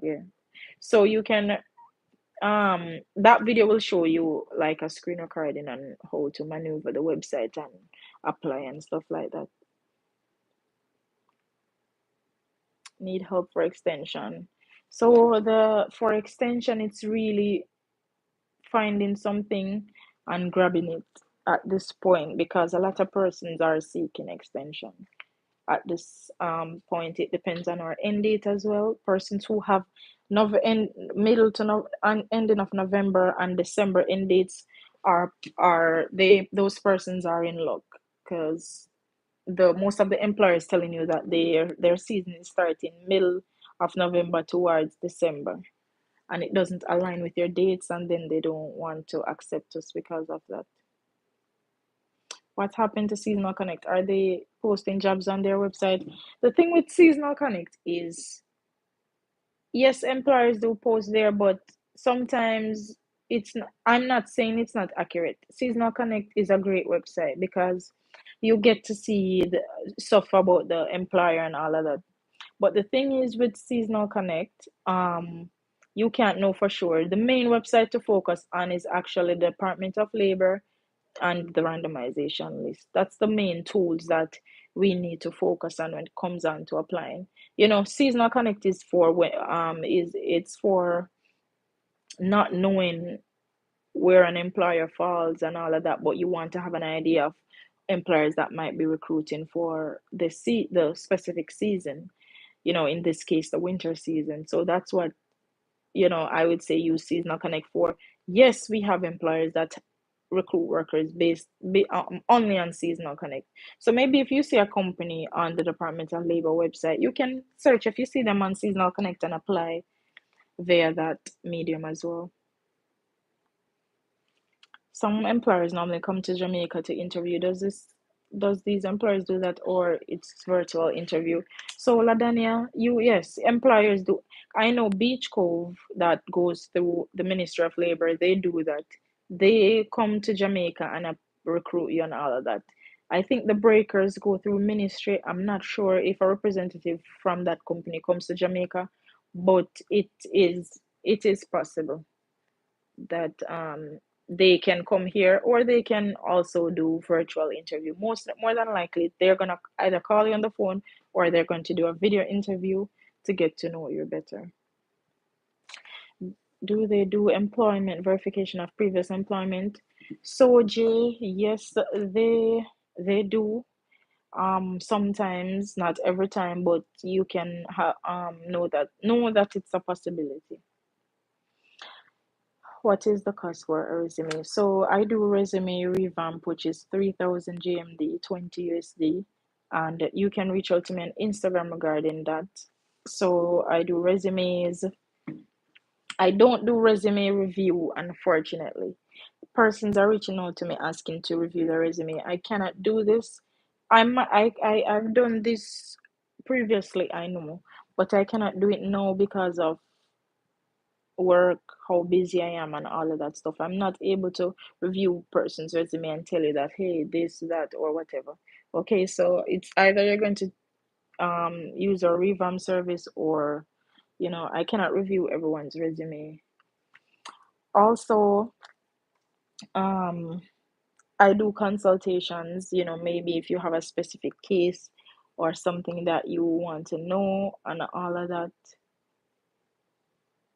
Yeah. So you can that video will show you like a screen recording on how to maneuver the website and apply and stuff like that. Need help for extension. So the for extension, it's really finding something and grabbing it at this point, because a lot of persons are seeking extension at this point. It depends on our end date as well. Persons who have middle to ending of November and December end dates are they those persons are in luck, because the most of the employers telling you that their season is starting middle of November towards December, and it doesn't align with your dates, and then they don't want to accept us because of that. What happened to Seasonal Connect? Are they posting jobs on their website? The thing with Seasonal Connect is, yes, employers do post there, but sometimes it's not, I'm not saying it's not accurate. Seasonal Connect is a great website because you get to see the stuff about the employer and all of that. But the thing is with Seasonal Connect, you can't know for sure. The main website to focus on is actually the Department of Labor and the randomization list. That's the main tools that we need to focus on when it comes on to applying. Seasonal Connect is for when is it's for not knowing where an employer falls and all of that, but you want to have an idea of employers that might be recruiting for the specific season. In this case, the winter season. So that's what I would say use Seasonal Connect for. Yes, we have employers that recruit workers only on Seasonal Connect. So maybe if you see a company on the Department of Labor website, you can search if you see them on Seasonal Connect and apply via that medium as well. Some employers normally come to Jamaica to interview. Does these employers do that, or it's virtual interview? So Ladania, yes, employers do. I know Beach Cove that goes through the Ministry of Labor, they do that. They come to Jamaica and recruit you and all of that. I think the breakers go through ministry. I'm not sure if a representative from that company comes to Jamaica, but it is possible that they can come here, or they can also do virtual interview. More than likely they're gonna either call you on the phone, or they're going to do a video interview to get to know you better. Do they do employment verification of previous employment? So Jay, yes, they do. Sometimes, not every time, but you can know that it's a possibility. What is the cost for a resume? So I do resume revamp, which is 3,000 GMD, 20 USD, and you can reach out to me on Instagram regarding that. So I do resumes. I don't do resume review, unfortunately. Persons are reaching out to me asking to review the resume. I cannot do this. I've done this previously, I know, but I cannot do it now because of work, how busy I am, and all of that stuff. I'm not able to review person's resume and tell you that, hey, this, that, or whatever. Okay, so it's either you're going to use a revamp service, or I cannot review everyone's resume. Also, um I do consultations, maybe if you have a specific case or something that you want to know and all of that,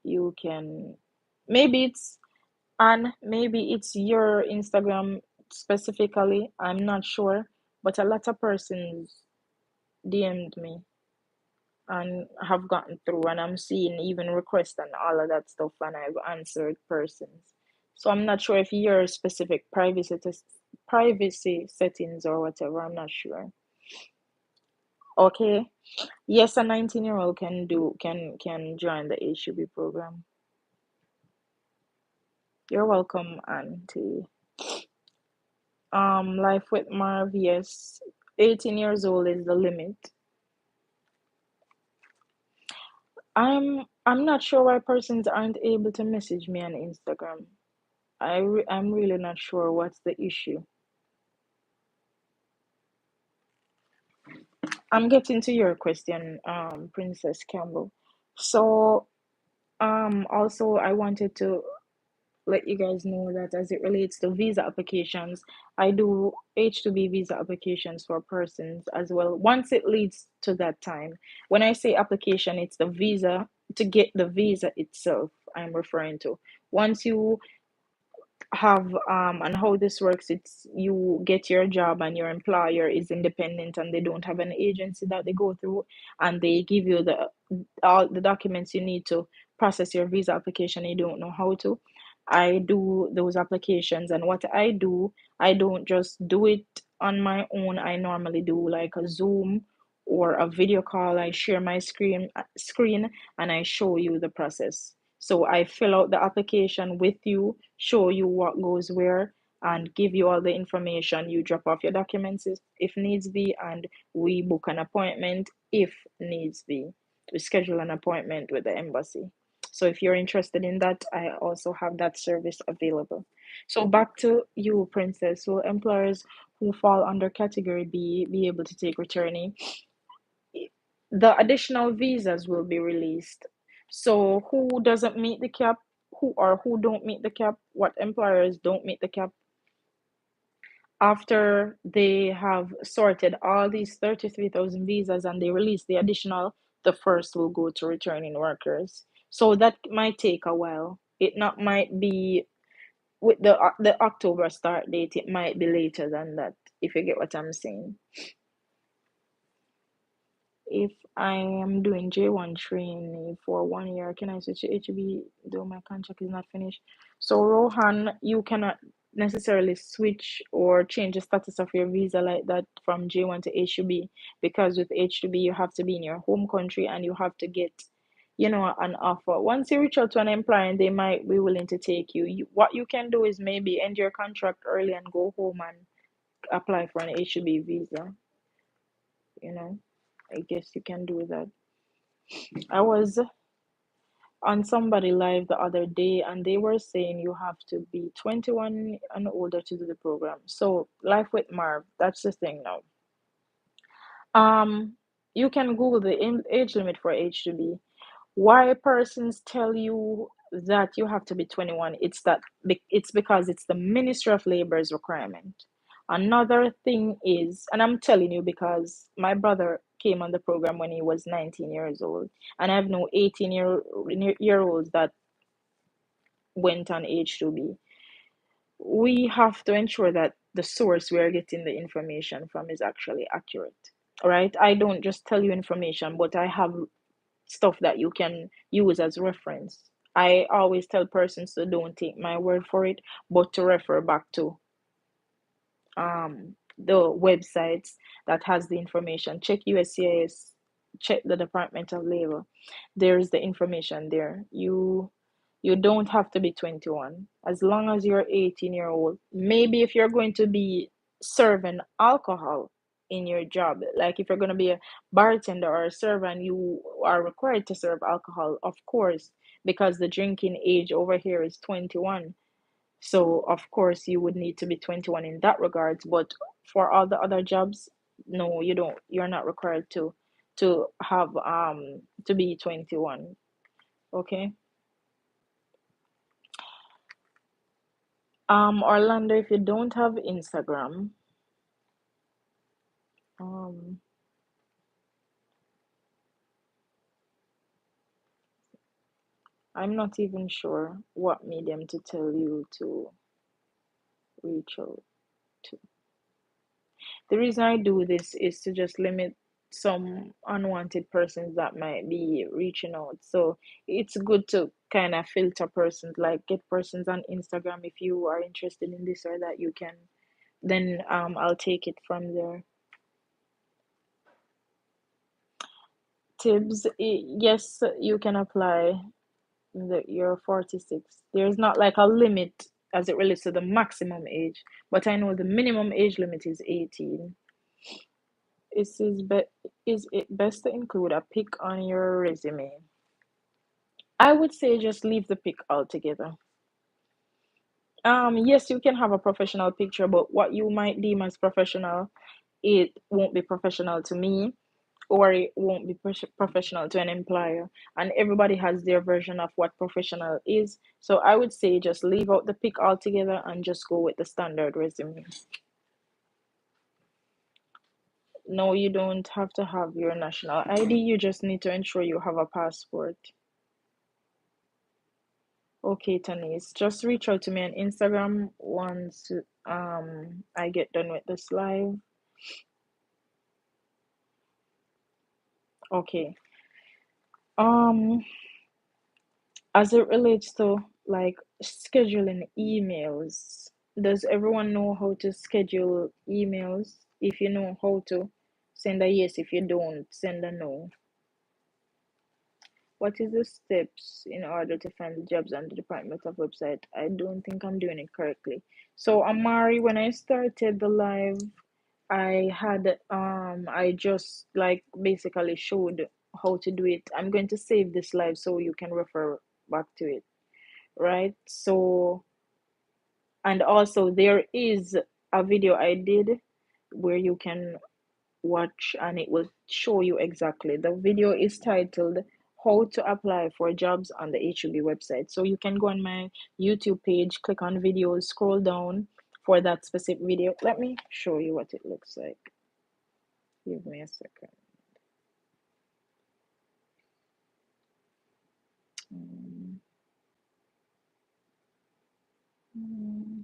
you can maybe it's your Instagram specifically. I'm not sure, but a lot of persons DM'd me and have gotten through, and I'm seeing even requests and all of that stuff, and I've answered persons. So I'm not sure if your specific privacy settings or whatever. I'm not sure. Okay. Yes, a 19-year-old can join the H2B program. You're welcome, Auntie. Life with Marv, yes. 18 years old is the limit. I'm not sure why persons aren't able to message me on Instagram. I'm really not sure what's the issue. I'm getting to your question, Princess Campbell. So, also I wanted to let you guys know that as it relates to visa applications, I do H2B visa applications for persons as well. Once it leads to that time, when I say application, it's the visa to get the visa itself I'm referring to. Once you have and how this works, it's you get your job and your employer is independent and they don't have an agency that they go through, and they give you the all the documents you need to process your visa application. You don't know how to. I do those applications, and what I do, I don't just do it on my own. I normally do like a Zoom or a video call. I share my screen and I show you the process. So I fill out the application with you, show you what goes where, and give you all the information. You drop off your documents if needs be, and we book an appointment if needs be. We schedule an appointment with the embassy. So if you're interested in that, I also have that service available. So back to you, Princess. Will employers who fall under category B be able to take returnee? The additional visas will be released. So who doesn't meet the cap, who don't meet the cap, what employers don't meet the cap, after they have sorted all these 33,000 visas and they release the additional, the first will go to returning workers. So that might take a while. It not might be with the October start date, it might be later than that, if you get what I'm saying. If I am doing J1 training for 1 year, can I switch to H2B though my contract is not finished? So, Rohan, you cannot necessarily switch or change the status of your visa like that from J1 to H2B, because with H2B, you have to be in your home country and you have to get, an offer. Once you reach out to an employer and they might be willing to take you, what you can do is maybe end your contract early and go home and apply for an H2B visa, you know. I guess you can do that. I was on somebody live the other day and they were saying you have to be 21 and older to do the program. So, Life with Marv, that's the thing now. Um, you can Google the age limit for H2B. Why persons tell you that you have to be 21? It's because it's the Ministry of Labor's requirement. Another thing is, and I'm telling you because my brother came on the program when he was 19 years old, and I have no 18-year olds that went on H2B. We have to ensure that the source we are getting the information from is actually accurate. All right. I don't just tell you information, but I have stuff that you can use as reference. I always tell persons to don't take my word for it, but to refer back to the websites that has the information. Check USCIS, check the Department of Labor. There's the information there. You don't have to be 21. As long as you're 18-year old. Maybe if you're going to be serving alcohol in your job, like if you're going to be a bartender or a server and you are required to serve alcohol, of course, because the drinking age over here is 21. So of course you would need to be 21 in that regards, but for all the other jobs, no, you don't. You're not required to have to be 21. Okay. Orlando, if you don't have Instagram, um, I'm not even sure what medium to tell you to reach out to. The reason I do this is to just limit some unwanted persons that might be reaching out. So it's good to kind of filter persons, like get persons on Instagram. If you are interested in this or that, you can then I'll take it from there. Tips, yes, you can apply. You're 46. There's not like a limit as it relates to the maximum age, but I know the minimum age limit is 18. Is it best to include a pic on your resume? I would say just leave the pic altogether. Yes, you can have a professional picture, but what you might deem as professional, it won't be professional to me. or it won't be professional to an employer. And everybody has their version of what professional is. So I would say just leave out the pic altogether and just go with the standard resume. No, you don't have to have your national ID. You just need to ensure you have a passport. Okay, Tanis, just reach out to me on Instagram once I get done with this live. Okay. Um, as it relates to like scheduling emails, does everyone know how to schedule emails? If you know how to, send a yes. If you don't, send a no. What is the steps in order to find the jobs on the Department of website? I don't think I'm doing it correctly. So Amari, when I started the live, I just like basically showed how to do it. I'm going to save this live so you can refer back to it, right? So, and also there is a video I did where you can watch and it will show you exactly. The video is titled How to Apply for Jobs on the H2B website. So you can go on my YouTube page, click on videos, scroll down for that specific video. Let me show you what it looks like. Give me a second. Mm, mm,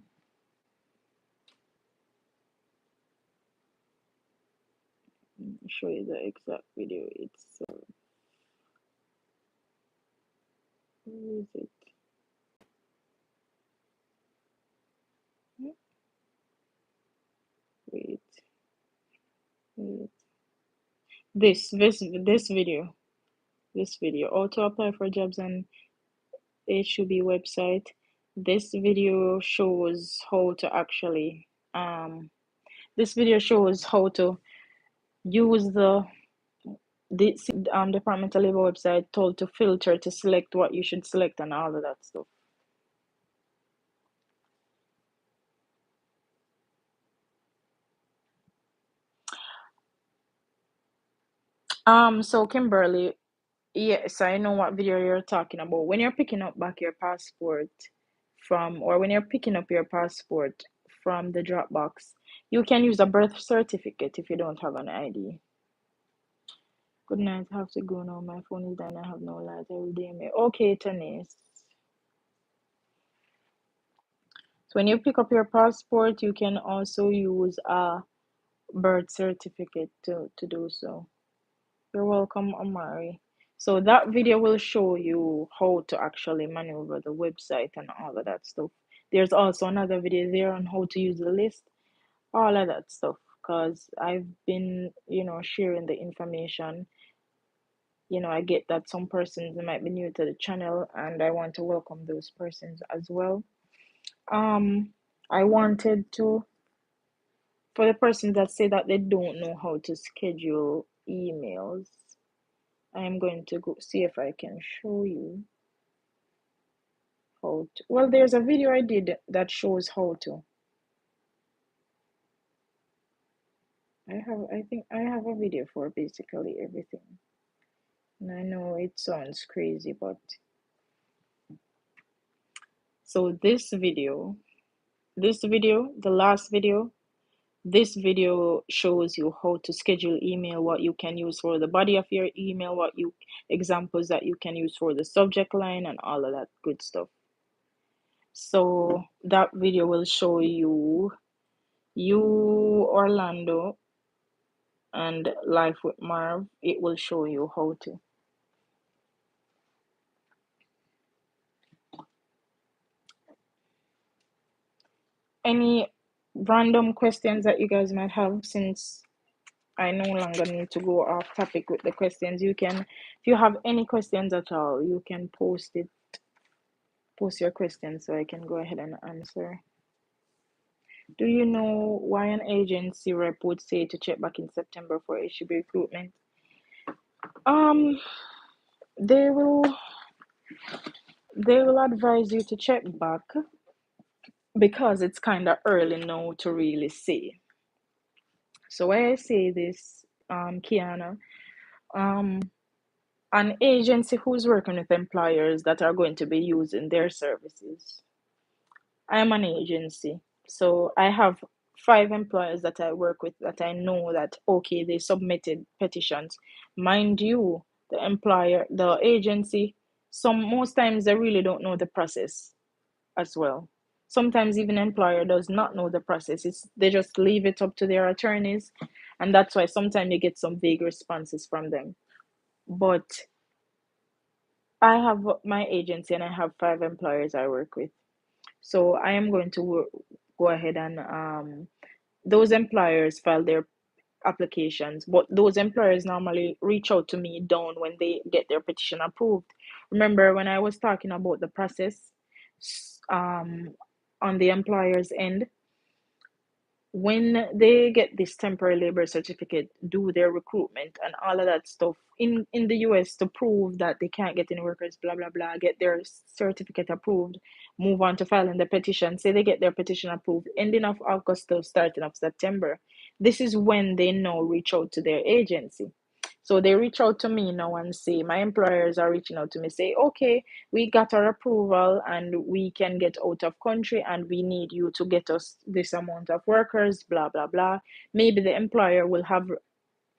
Show you the exact video itself. Where is it? Wait, wait. This video. How to apply for jobs on H2B website. This video shows how to actually this video shows how to use the Department of Labor website told to filter to select what you should select and all of that stuff. So Kimberly, yes, I know what video you're talking about. When you're picking up back your passport or when you're picking up your passport from the Dropbox, you can use a birth certificate if you don't have an ID. Good night. I have to go now. My phone is dying. I have no light. I will DM you. Okay, Tanis. So when you pick up your passport, you can also use a birth certificate to do so. You're welcome, Amari. So that video will show you how to actually maneuver the website and all of that stuff. There's also another video there on how to use the list, all of that stuff. Because I've been, sharing the information. I get that some persons might be new to the channel and I want to welcome those persons as well. I wanted to, for the persons that say that they don't know how to schedule emails, I am going to go see if I can show you how to. Well, there's a video I did that shows how to. I think I have a video for basically everything. And I know it sounds crazy, but so the last video, this video shows you how to schedule email, what you can use for the body of your email, examples that you can use for the subject line and all of that good stuff. So that video will show you Orlando and Life with Marv. It will show you how to. Any random questions that you guys might have, since I no longer need to go off topic with the questions. If you have any questions at all, you can post your questions so I can go ahead and answer. Do you know why an agency rep would say to check back in September for H2B recruitment? They will advise you to check back because it's kind of early now to really say. So why I say this, Kiana, um an agency who's working with employers that are going to be using their services. I am an agency, so I have five employers that I work with that I know that okay, they submitted petitions. Mind you, the employer, the agency, some most times they really don't know the process as well. Sometimes even employer does not know the process. It's they just leave it up to their attorneys, and that's why sometimes you get some vague responses from them. But I have my agency and I have five employers I work with. So I am going to go ahead and those employers file their applications, but those employers normally reach out to me down when they get their petition approved. Remember when I was talking about the process on the employer's end, when they get this temporary labor certificate, do their recruitment and all of that stuff in the US to prove that they can't get any workers, blah blah blah, get their certificate approved, move on to filing the petition. Say they get their petition approved ending of August to starting of September. This is when they now reach out to their agency. So they reach out to me now and say, my employers are reaching out to me, say, okay, we got our approval and we can get out of country and we need you to get us this amount of workers, blah blah blah. Maybe the employer will have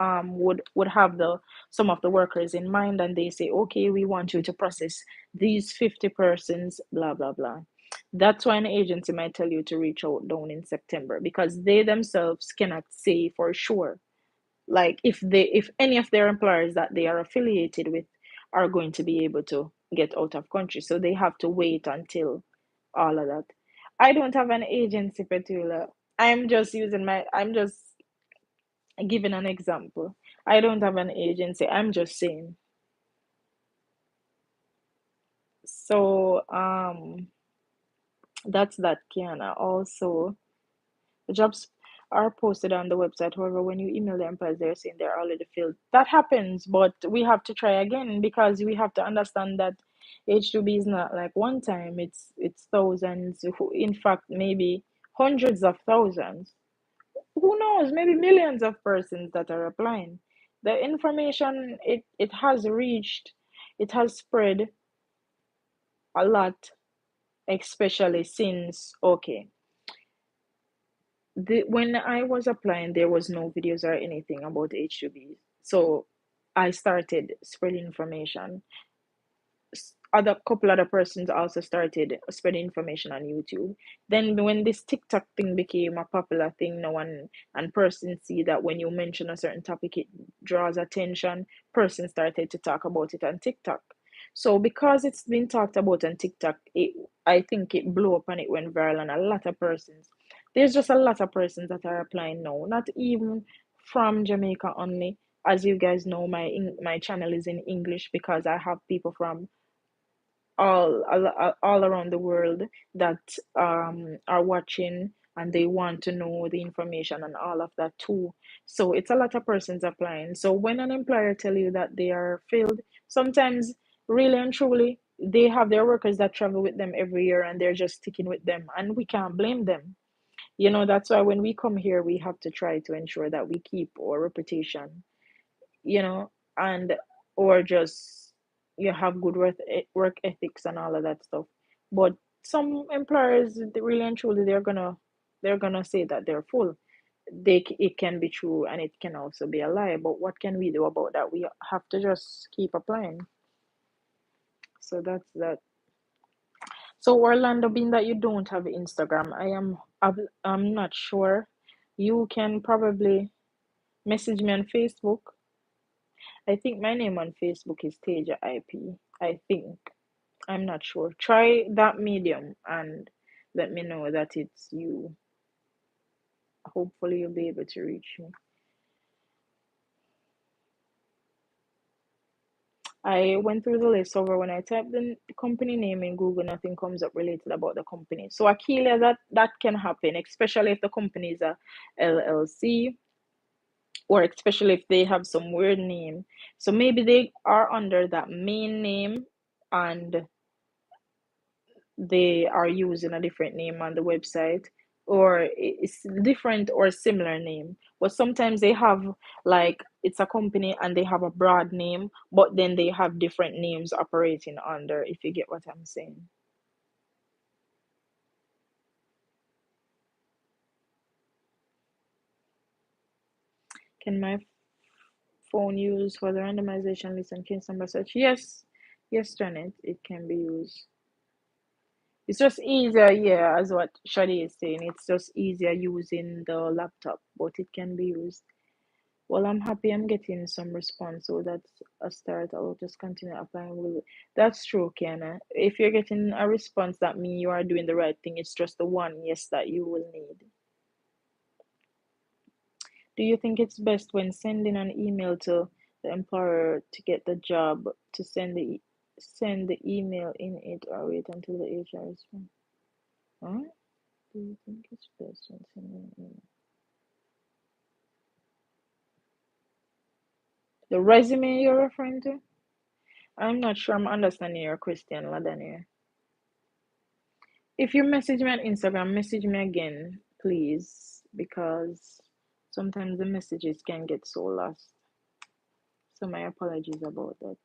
would have the some of the workers in mind and they say, okay, we want you to process these 50 persons, blah blah blah. That's why an agency might tell you to reach out down in September because they themselves cannot say for sure, like if any of their employers that they are affiliated with are going to be able to get out of country, so they have to wait until all of that. I don't have an agency, Petula. I'm just giving an example. I don't have an agency, I'm just saying. So that's that, Kiana. Also, the jobs are posted on the website. However, when you email the employers, they're saying they're already filled. That happens, but we have to try again because we have to understand that H2B is not like one time. It's thousands. In fact, maybe hundreds of thousands. Who knows? Maybe millions of persons that are applying. The information it has reached, it has spread a lot, especially since okay, when I was applying, there was no videos or anything about H2B. So I started spreading information. Other couple other persons also started spreading information on YouTube. Then when this TikTok thing became a popular thing now and persons see that when you mention a certain topic it draws attention, persons started to talk about it on TikTok. So because it's been talked about on TikTok, I think it blew up and it went viral and a lot of persons. There's just a lot of persons that are applying now, not even from Jamaica only. As you guys know, my channel is in English because I have people from all around the world that are watching and they want to know the information and all of that too. So it's a lot of persons applying. So when an employer tell you that they are filled, sometimes really and truly they have their workers that travel with them every year and they're just sticking with them and we can't blame them. That's why when we come here we have to try to ensure that we keep our reputation, you know, and or just you have good work ethics and all of that stuff. But some employers, they really and truly, they're gonna say that they're full. It can be true and it can also be a lie. But what can we do about that? We have to just keep applying. So that's that. So Orlando, being that you don't have Instagram, I'm not sure. You can probably message me on Facebook. I think my name on Facebook is Taja IP. I think. I'm not sure. Try that medium and let me know that it's you. Hopefully you'll be able to reach me. I went through the list over when I typed the company name in Google, nothing comes up related about the company. So Akilia, that can happen, especially if the company is a LLC or especially if they have some weird name. So maybe they are under that main name and they are using a different name on the website. or it's different or similar name. But sometimes they have, like, it's a company and they have a broad name, but then they have different names operating under, if you get what I'm saying. Can my phone use for the randomization list and case number search? Yes, yes, Janet, it can be used. It's just easier, yeah, as what Shadi is saying. It's just easier using the laptop, but it can be used. Well, I'm happy I'm getting some response, so that's a start. I'll just continue applying. That's true, Kiana. If you're getting a response, that means you are doing the right thing. It's just the one yes that you will need. Do you think it's best when sending an email to the employer to get the job to send the email in it or wait until the HR responds? Huh? Do you think it's best when sending an email? The resume you're referring to? I'm not sure I'm understanding your question, Ladania. If you message me on Instagram, message me again, please, because sometimes the messages can get so lost. So my apologies about that.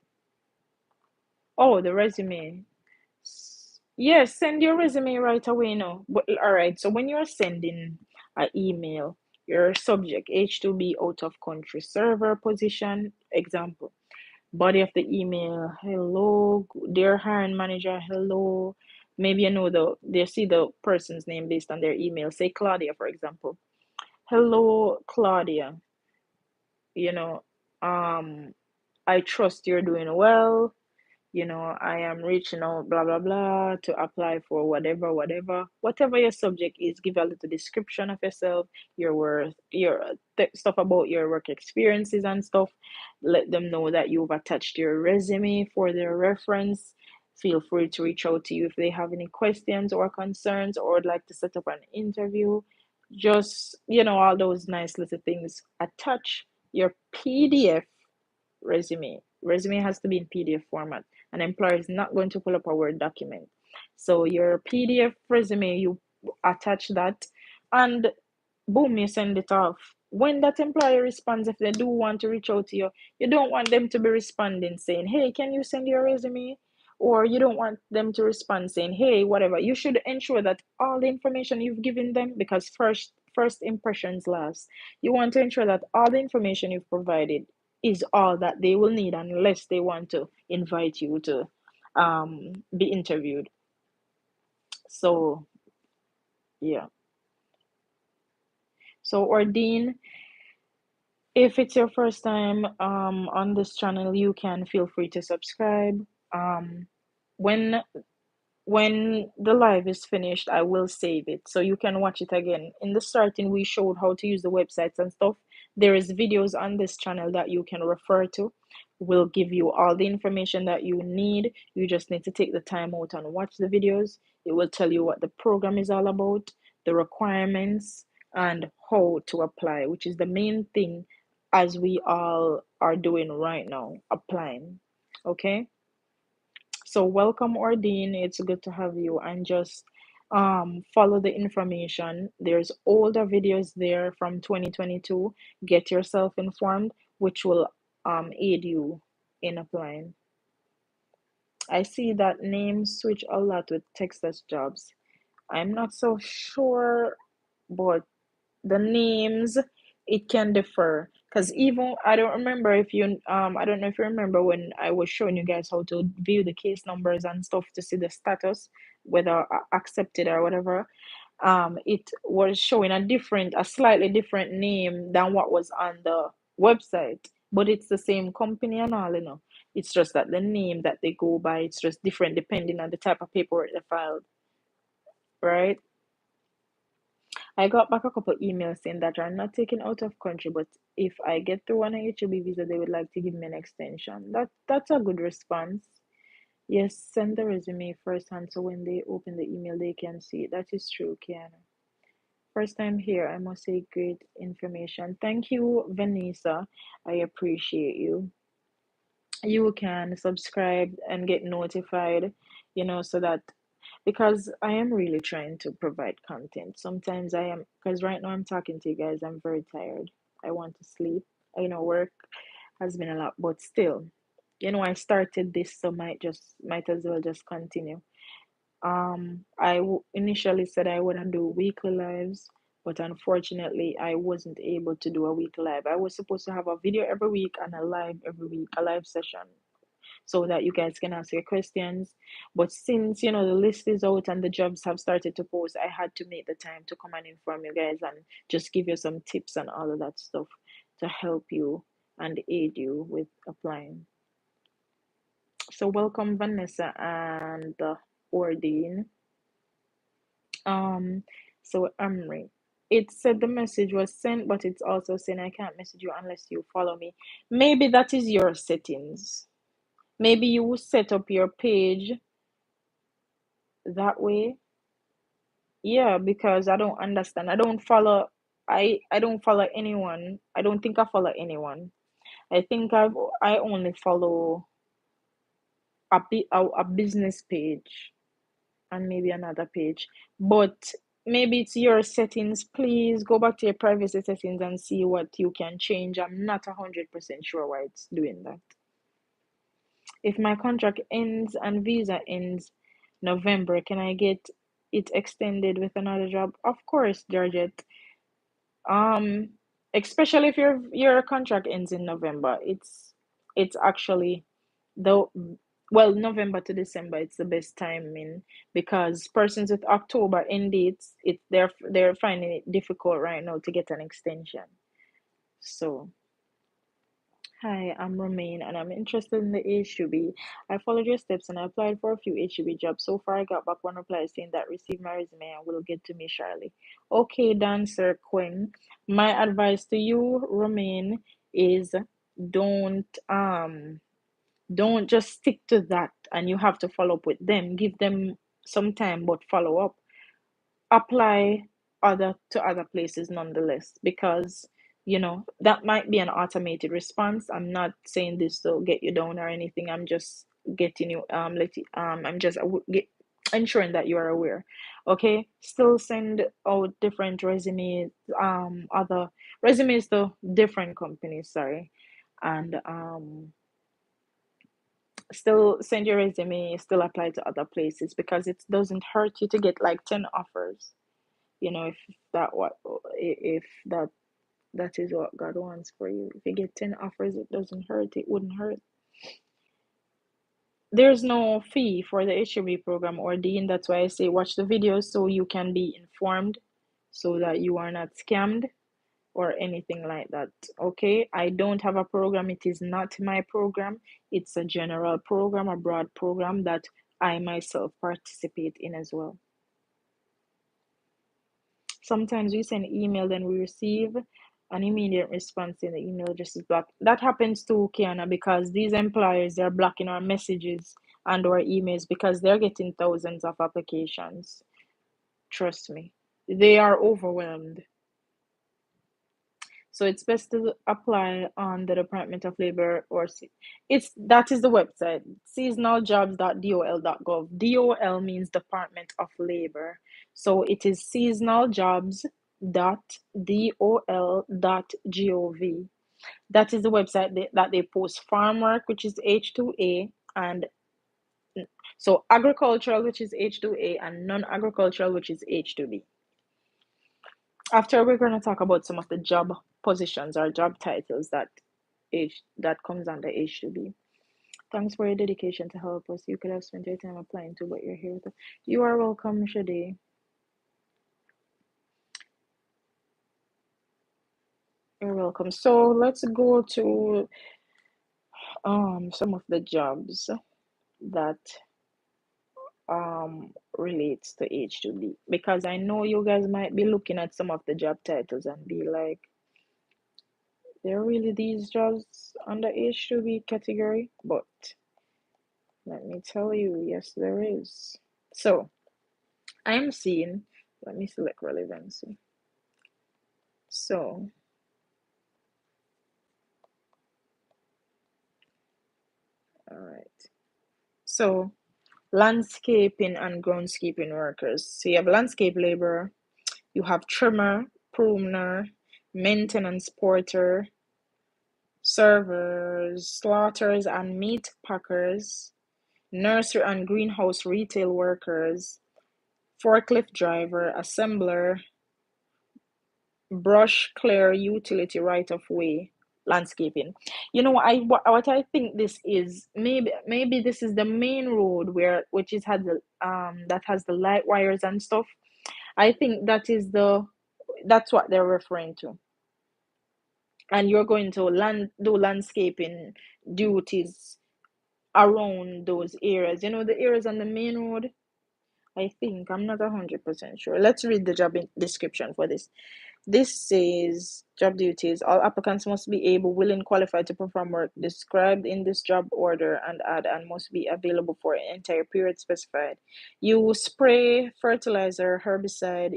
Oh, the resume. Yes, send your resume right away now. But all right, so when you're sending an email, your subject H2B out of country server position, example. Body of the email, hello, dear hiring manager, hello. Maybe you know they see the person's name based on their email. Say Claudia, for example. Hello, Claudia. You know, um, I trust you're doing well. I am reaching out, blah, blah, blah, to apply for whatever your subject is. Give a little description of yourself, your worth, stuff about your work experiences and stuff. Let them know that you've attached your resume for their reference. Feel free to reach out to you if they have any questions or concerns or would like to set up an interview. Just, all those nice little things. Attach your PDF resume. Resume has to be in PDF format. An employer is not going to pull up a Word document. So your PDF resume, you attach that, and boom, you send it off. When that employer responds, if they do want to reach out to you, you don't want them to be responding saying, hey, can you send your resume? Or you don't want them to respond saying, hey, whatever. You should ensure that all the information you've given them, because first impressions last. You want to ensure that all the information you've provided is all that they will need unless they want to invite you to be interviewed. So yeah. So Ordine, if it's your first time on this channel, you can feel free to subscribe. Um, when when the live is finished, I will save it so you can watch it again. In the starting, we showed how to use the websites and stuff. There is videos on this channel that you can refer to. We'll give you all the information that you need. You just need to take the time out and watch the videos. It will tell you what the program is all about, the requirements, and how to apply, which is the main thing as we all are doing right now, applying. Okay? So welcome, Ordine. It's good to have you. And just follow the information. There's older videos there from 2022. Get yourself informed, which will aid you in applying. I see that names switch a lot with Texas jobs. I'm not so sure, but the names, it can differ, because even I don't remember if you I don't know if you remember when I was showing you guys how to view the case numbers and stuff to see the status, whether accepted or whatever. It was showing a slightly different name than what was on the website, but it's the same company and all, it's just that the name that they go by, it's just different depending on the type of paperwork they filed, right? I got back a couple emails saying that I'm not taken out of country, but if I get through on a H2B visa, they would like to give me an extension. That's a good response. Yes, send the resume firsthand so when they open the email, they can see it. That is true, Kiana. First time here, I must say great information. Thank you, Vanessa. I appreciate you. You can subscribe and get notified, so that because I am really trying to provide content. Sometimes I am, because right now I'm talking to you guys, I'm very tired. I want to sleep. I know work has been a lot, but still, I started this, so might as well just continue. Initially said I wouldn't do weekly lives, but unfortunately, I wasn't able to do a weekly live. I was supposed to have a video every week and a live every week, a live session, so that you guys can ask your questions. But since the list is out and the jobs have started to post, I had to make the time to come and inform you guys and just give you some tips and all of that stuff to help you and aid you with applying. So welcome Vanessa and Ordine. Um, so Amri. It said the message was sent, but it's also saying I can't message you unless you follow me. Maybe that is your settings. Maybe you will set up your page that way. Yeah, because I don't understand. I don't follow anyone. I don't think I follow anyone. I think I only follow a business page and maybe another page. But maybe it's your settings. Please go back to your privacy settings and see what you can change. I'm not 100% sure why it's doing that. If my contract ends and visa ends November, can I get it extended with another job? Of course, Georgette. Um, Especially if your contract ends in November, it's actually the well, November to December, it's the best timing because persons with October end dates, they're finding it difficult right now to get an extension. So hi, I'm Romaine and I'm interested in the H2B. I followed your steps and I applied for a few H2B jobs. So far, I got back one reply saying that received my resume and will get to me shortly. Okay, Dancer Quinn. My advice to you, Romaine, is don't don't just stick to that and you have to follow up with them. Give them some time, but follow up. Apply other places nonetheless because that might be an automated response. I'm not saying this to get you down or anything. I'm just getting you I'm just ensuring that you are aware. Okay, still send out different resumes, other resumes to different companies, sorry, and still send your resume, still apply to other places because it doesn't hurt you to get like 10 offers. If that what if that is what God wants for you. If you get 10 offers, it doesn't hurt. It wouldn't hurt. There's no fee for the H2B program or Dean. That's why I say watch the videos so you can be informed so that you are not scammed or anything like that. Okay, I don't have a program. It is not my program. It's a general program, a broad program that I myself participate in as well. Sometimes we send email, then we receive an immediate response in the email just is blocked. That happens too, Kiana, because these employers they're blocking our messages and our emails because they're getting thousands of applications. Trust me, they are overwhelmed. So it's best to apply on the Department of Labor it's that is the website seasonaljobs.dol.gov. DOL means Department of Labor. So it is seasonaljobs.dol.gov. That is the website that they post farm work, which is H2A, and so agricultural, which is H2A, and non-agricultural, which is H2B. After we're going to talk about some of the job positions or job titles that comes under H2B. Thanks for your dedication to help us. You could have spent your time applying to, but you're here with us. You are welcome, Shade. You're welcome. So let's go to some of the jobs that relates to H2B because I know you guys might be looking at some of the job titles and be like, there are really these jobs under H2B category, but let me tell you, yes, there is. So I'm seeing, let me select relevancy. So, all right. So Landscaping and groundskeeping workers. So you have landscape laborer, you have trimmer, pruner, maintenance porter, servers, slaughters and meat packers, nursery and greenhouse retail workers, forklift driver, assembler, brush clear utility right of way, landscaping. You know, what I think this is, maybe this is the main road where which is had the that has the light wires and stuff. I think that's what they're referring to. And you're going to do landscaping duties around those areas. You know, the areas on the main road. I think I'm not 100% sure. Let's read the description for this. This says job duties. All applicants must be able, willing, qualified to perform work described in this job order and add and must be available for an entire period specified. You spray fertilizer, herbicide,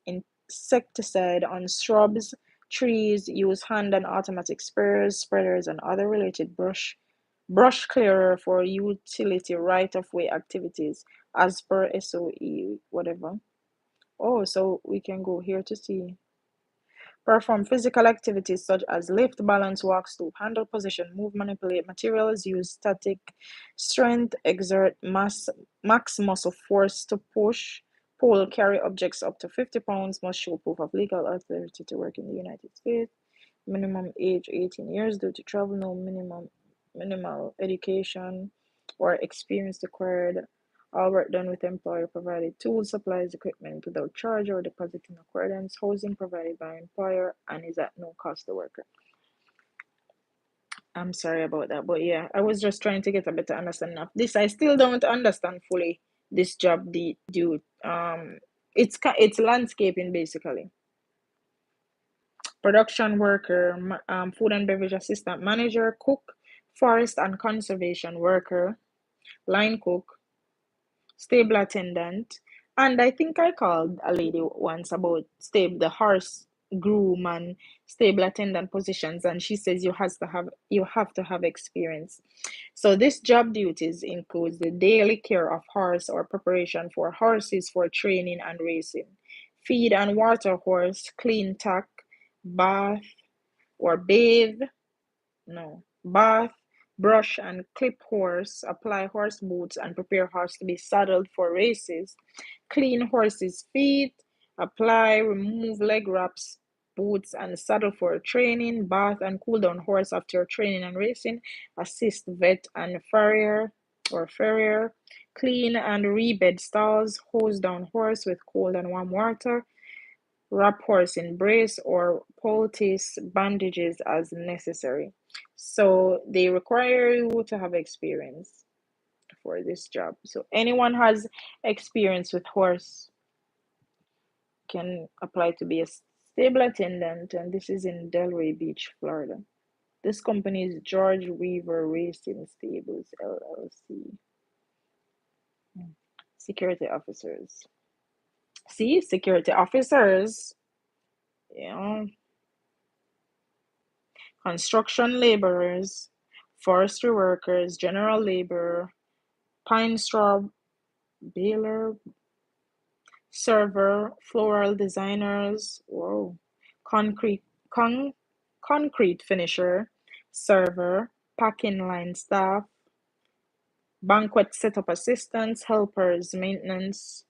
insecticide on shrubs, trees, use hand and automatic sprayers, spreaders, and other related brush clearer for utility right of way activities as per SOE, whatever. Oh, so we can go here to see. Perform physical activities such as lift, balance, walk, stoop, handle, position, move, manipulate materials, use static strength, exert max muscle force to push, pull, carry objects up to 50 pounds, must show proof of legal authority to work in the United States. Minimum age 18 years, due to travel, no minimal education or experience required. All work done with employer provided tools, supplies, equipment without charge or deposit in accordance. Housing provided by employer and is at no cost to worker. I'm sorry about that, but yeah, I was just trying to get a better understanding of this. I still don't understand fully this job due. It's landscaping basically. Production worker, food and beverage assistant manager, cook, forest and conservation worker, line cook, stable attendant. And I think I called a lady once about the horse groom and stable attendant positions, and she says you have to have experience. So this job duties includes the daily care of horse or preparation for horses for training and racing, feed and water horse, clean tack, bath or bathe, no, bath, brush and clip horse, apply horse boots and prepare horse to be saddled for races, clean horse's feet, apply, remove leg wraps, boots and saddle for training, bath and cool down horse after training and racing, assist vet and farrier, clean and rebed stalls, hose down horse with cold and warm water, wrap horse in brace or poultice bandages as necessary. So they require you to have experience for this job. So anyone has experience with horse can apply to be a stable attendant, and this is in Delray Beach, Florida. This company is George Weaver Racing Stables LLC. Security officers. See, security officers, yeah, construction laborers, forestry workers, general labor, pine straw baler, server, floral designers, whoa, concrete con, concrete finisher, server, packing line staff, banquet setup assistants, helpers, maintenance,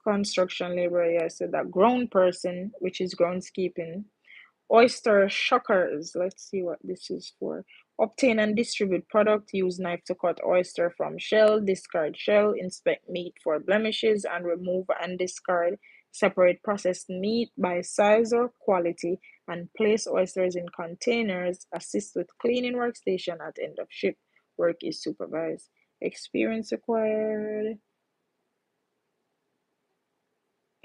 construction labor. Yeah, so that ground person, which is groundskeeping, oyster shuckers. Let's see what this is for. Obtain and distribute product. Use knife to cut oyster from shell. Discard shell. Inspect meat for blemishes and remove and discard. Separate processed meat by size or quality and place oysters in containers. Assist with cleaning workstation at end of shift. Work is supervised. Experience required.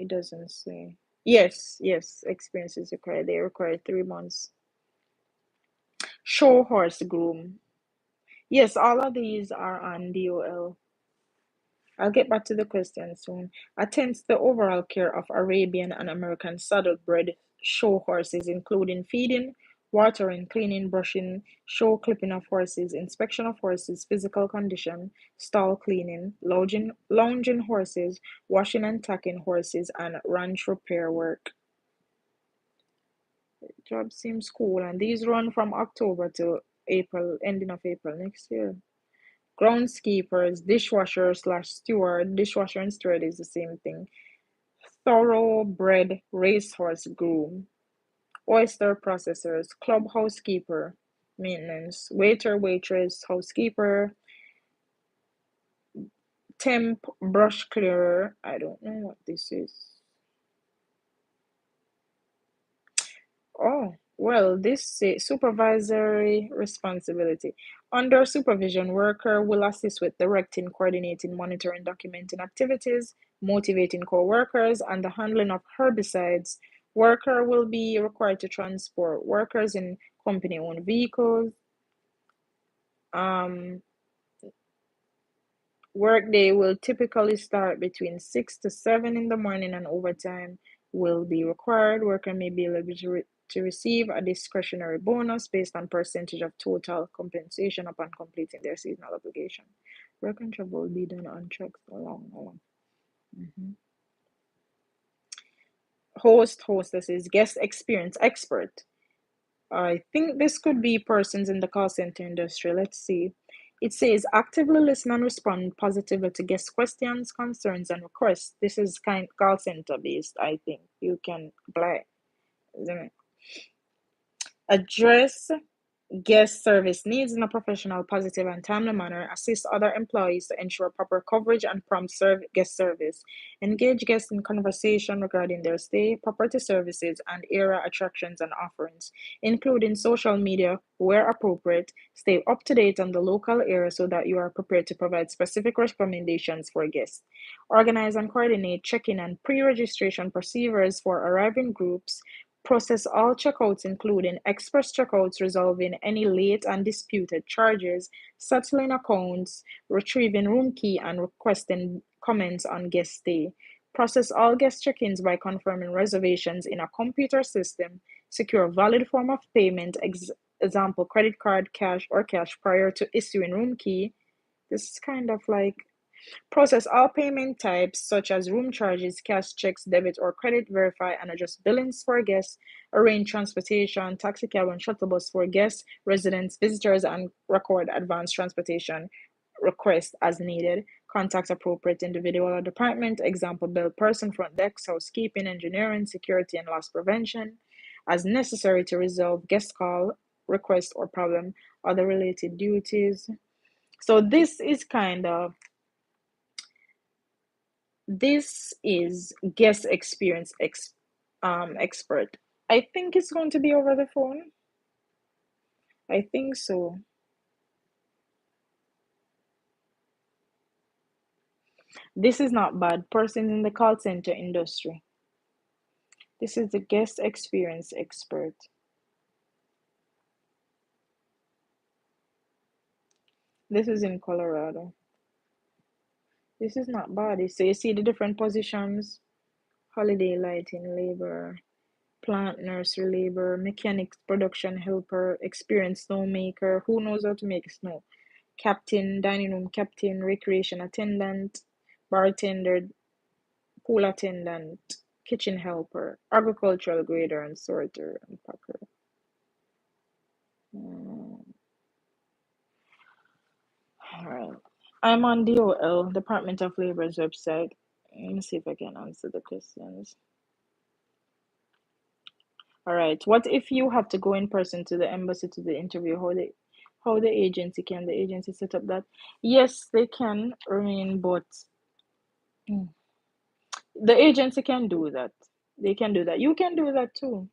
It doesn't say. Yes, experience is required. They require 3 months. Show horse groom. Yes, all of these are on DOL. I'll get back to the question soon. Attends to the overall care of Arabian and American saddlebred show horses, including feeding, watering, cleaning, brushing, show clipping of horses, inspection of horses, physical condition, stall cleaning, lounging horses, washing and tacking horses, and ranch repair work. Job seems cool, and these run from October to April, ending of April next year. Groundskeepers, dishwasher slash steward, dishwasher and steward is the same thing. Thoroughbred racehorse groom, oyster processors, club housekeeper, maintenance, waiter, waitress, housekeeper, temp, brush clearer. I don't know what this is. Oh, well, this says supervisory responsibility. Under supervision, worker will assist with directing, coordinating, monitoring, documenting activities, motivating co-workers, and the handling of herbicides. Worker will be required to transport workers in company-owned vehicles. Um, Workday will typically start between 6 to 7 in the morning, and overtime will be required. Worker may be eligible to receive a discretionary bonus based on percentage of total compensation upon completing their seasonal obligation. Work and travel will be done on trucks along. Mhm. Hostesses, guest experience expert. I think this could be persons in the call center industry. Let's see. It says actively listen and respond positively to guest questions, concerns, and requests. This is kind call center based, I think. You can apply, isn't it? Address guest service needs in a professional, positive, and timely manner. Assist other employees to ensure proper coverage and prompt guest service. Engage guests in conversation regarding their stay, property services, and area attractions and offerings, including social media where appropriate. Stay up to date on the local area so that you are prepared to provide specific recommendations for guests. Organize and coordinate check-in and pre-registration procedures for arriving groups. Process all checkouts, including express checkouts, resolving any late and disputed charges, settling accounts, retrieving room key, and requesting comments on guest stay. Process all guest check-ins by confirming reservations in a computer system. Secure valid form of payment, example credit card, cash, or cash prior to issuing room key. This is kind of like process all payment types such as room charges, cash checks, debit or credit, verify and adjust billings for guests, arrange transportation, taxi cab and shuttle bus for guests, residents, visitors, and record advance transportation requests as needed. Contact appropriate individual or department, example bill person, front desk, housekeeping, engineering, security, and loss prevention, as necessary to resolve guest call, request, or problem, other related duties. So this is guest experience expert. I think it's going to be over the phone. I think so. This is not bad. Persons in the call center industry. This is the guest experience expert. This is in Colorado. This is not bad. So you see the different positions: holiday lighting, labor, plant nursery labor, mechanics, production helper, experienced snowmaker, who knows how to make snow, captain, dining room captain, recreation attendant, bartender, pool attendant, kitchen helper, agricultural grader and sorter and packer. All right. I'm on DOL, Department of Labor's website. Let me see if I can answer the questions. All right. What if you have to go in person to the embassy to the interview? How the agency can the agency set up that? Yes, they can remain, but the agency can do that. They can do that. You can do that too.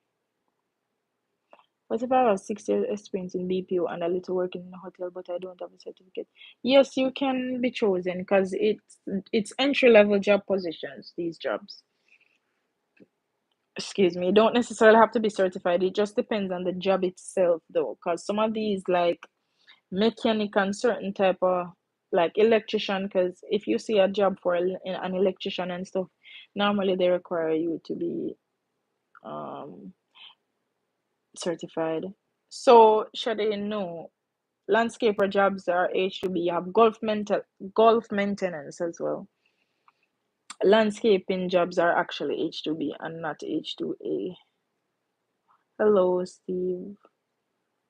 What if I have 6 years experience in BPO and a little working in a hotel, but I don't have a certificate? Yes, you can be chosen because it's entry level job positions. These jobs, excuse me, don't necessarily have to be certified. It just depends on the job itself, though, because some of these like mechanic and certain type of like electrician. Because if you see a job for an electrician and stuff, normally they require you to be um certified. So should they know landscaper jobs are H2B? You have golf maintenance as well. Landscaping jobs are actually H2B and not H2A. Hello, Steve.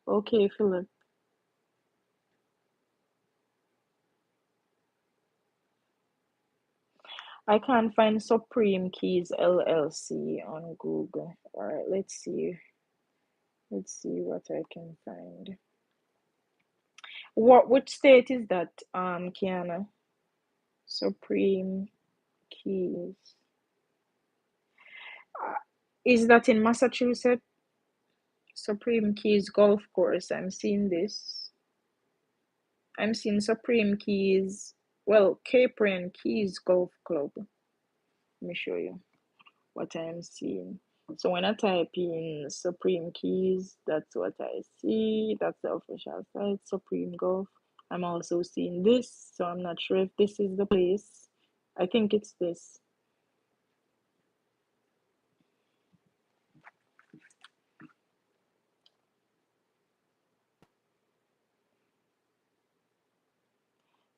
Okay, Philip. I can't find Supreme Keys LLC on Google. All right, let's see. Let's see what I can find. Which state is that, Kiana? Supreme Keys. Uh, is that in Massachusetts? Supreme Keys Golf Course. I'm seeing this. I'm seeing Supreme Keys. Well, Capron Keys Golf Club. Let me show you what I am seeing. So when I type in Supreme Keys, that's what I see. That's the official site, Supreme Golf. I'm also seeing this, so I'm not sure if this is the place. I think it's this.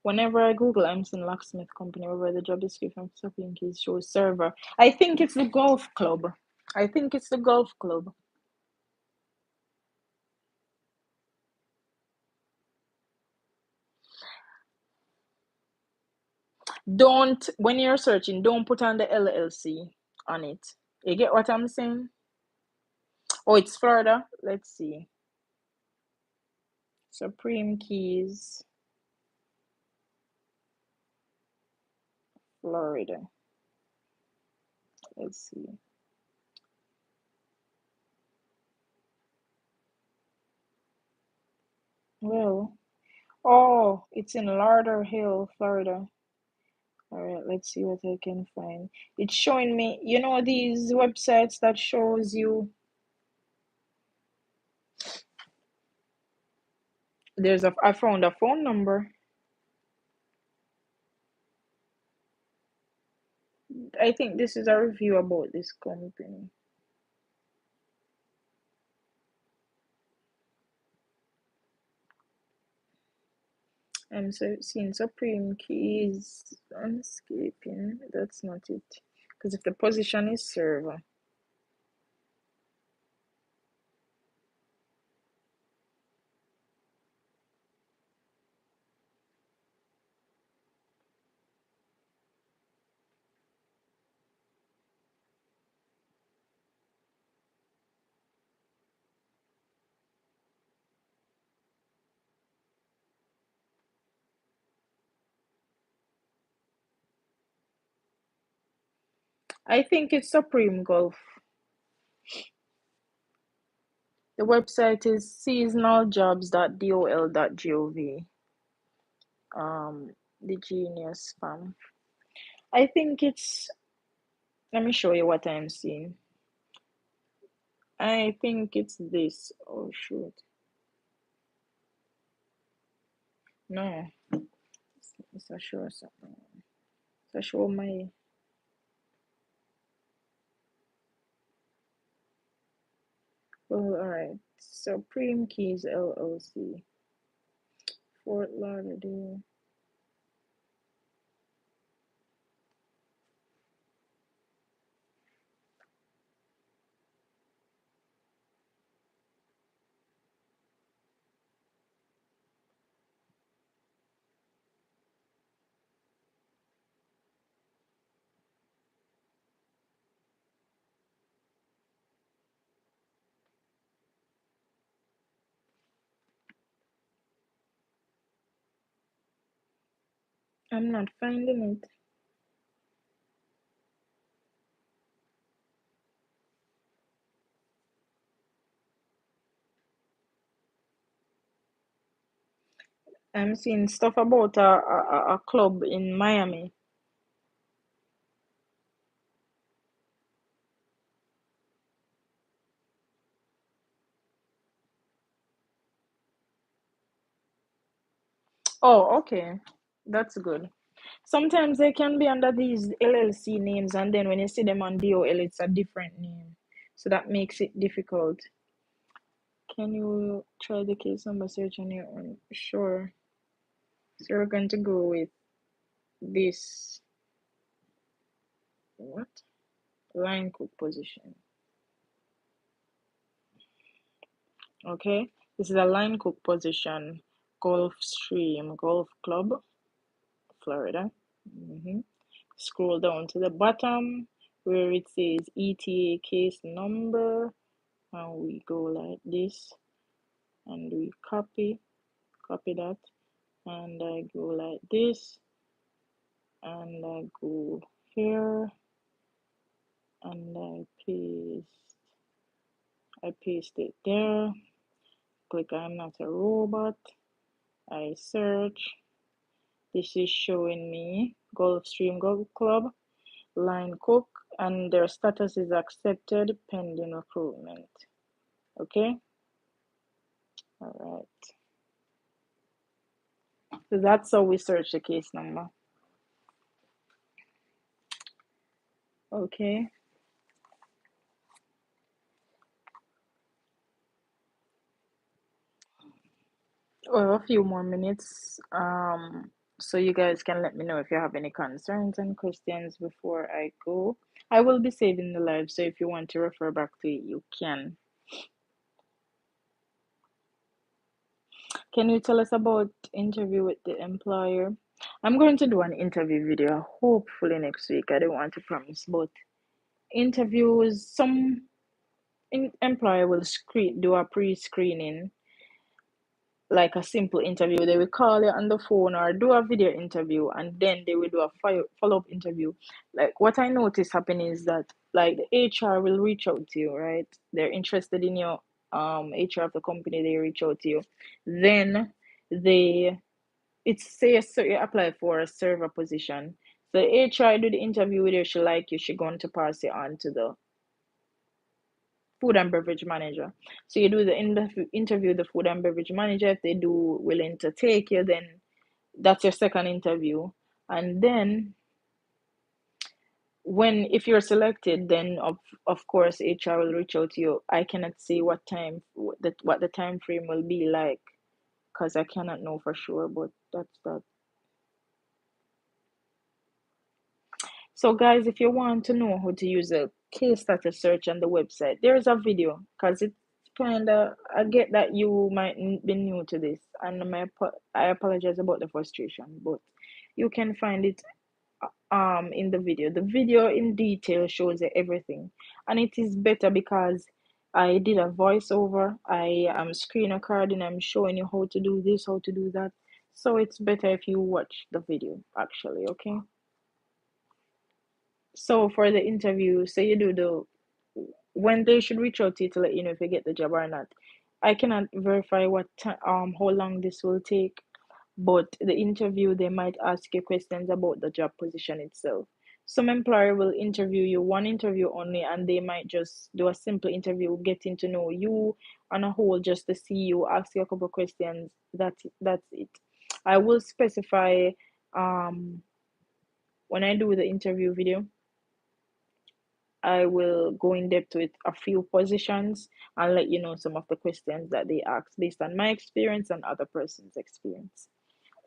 Whenever I Google, I'm seeing locksmith company over the job description for Supreme Keys shows server. I think it's the golf club. I think it's the golf club. Don't, when you're searching, don't put on the LLC on it. You get what I'm saying? Oh, it's Florida. Let's see. Supreme Keys, Florida. Let's see. Well, oh, it's in Lauderhill, Florida. All right, let's see what I can find. It's showing me, you know, these websites that shows you I found a phone number. I think this is a review about this company. I'm seeing Supreme Keys landscaping. That's not it. Because if the position is server, I think it's Supreme Golf. The website is seasonaljobs.dol.gov. The genius spam. I think it's. Let me show you what I'm seeing. I think it's this. Oh shoot. No. It's a show something. It's a show my. Oh, alright. Supreme Keys LLC. Fort Lauderdale. I'm not finding it. I'm seeing stuff about a club in Miami. Oh, okay. That's good. Sometimes they can be under these LLC names, and then when you see them on DOL, it's a different name. So that makes it difficult. Can you try the case number search on your own? Sure. So we're going to go with this, what? Line cook position. Okay, this is a line cook position, Gulfstream Golf Club, Florida. Scroll down to the bottom where it says ETA case number, and we go like this, and we copy that, and I go like this, and I go here, and I paste it there. Click I'm not a robot. I search. This is showing me Gulfstream Golf Club, line cook, and their status is accepted pending recruitment. Okay, all right. So that's how we search the case number. Okay. Well, a few more minutes. So you guys can let me know if you have any concerns and questions before I go. I will be saving the live, so if you want to refer back to it, you can. Can you tell us about interview with the employer? I'm going to do an interview video, hopefully next week. I don't want to promise, but interviews, some employer will do a pre-screening, like a simple interview. They will call you on the phone or do a video interview, and then they will do a follow-up interview. Like what I notice happening is that like the HR will reach out to you, right? They're interested in your HR of the company, they reach out to you. Then they it's say so you apply for a server position. So HR do the interview with you, she like you, she going to pass it on to the food and beverage manager. So you do the interview the food and beverage manager. If they do willing to take you, then that's your second interview. And then when if you're selected, then of course HR will reach out to you. I cannot say what the time frame will be like because I cannot know for sure, but that's that. So guys, if you want to know how to use a case status search on the website, there's a video because it's kind of, I get that you might be new to this, and I apologize about the frustration, but you can find it in the video. The video in detail shows everything, and it is better because I did a voiceover. I am screen recording. I'm showing you how to do this, how to do that. So it's better if you watch the video actually, okay? So for the interview, say you do when they should reach out to you to let you know if you get the job or not. I cannot verify how long this will take, but the interview they might ask you questions about the job position itself. Some employer will interview you one interview only, and they might just do a simple interview, getting to know you on a whole, just to see you, ask you a couple questions. That's it. I will specify when I do the interview video. I will go in depth with a few positions and let you know some of the questions that they ask based on my experience and other person's experience.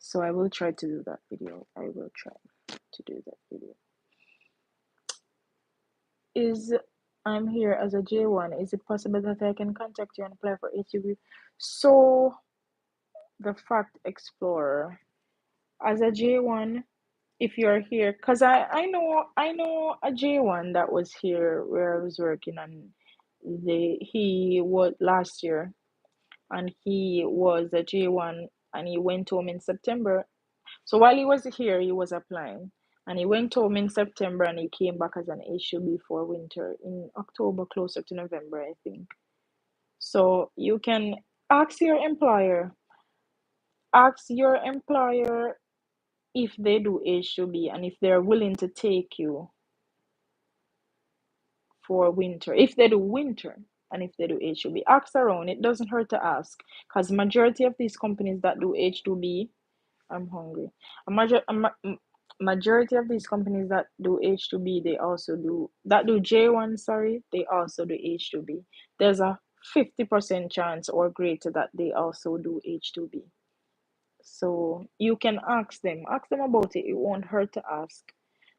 So I will try to do that video. I will try to do that video. I'm here as a J1. Is it possible that I can contact you and apply for H2B? So the Fact Explorer, as a J1, if you're here, because I know a J1 that was here where I was working, and he was last year, and he was a J1, and he went home in September. So while he was here, he was applying, and he went home in September, and he came back as an H2B for winter in October, closer to November, I think. So you can ask your employer, ask your employer if they do H2B and if they're willing to take you for winter. If they do winter and if they do H2B, ask around. It doesn't hurt to ask because majority of these companies that do H2B, I'm hungry. Majority of these companies that do H2B, they also do J1, sorry, they also do H2B. There's a 50% chance or greater that they also do H2B. So you can ask them about it. It won't hurt to ask.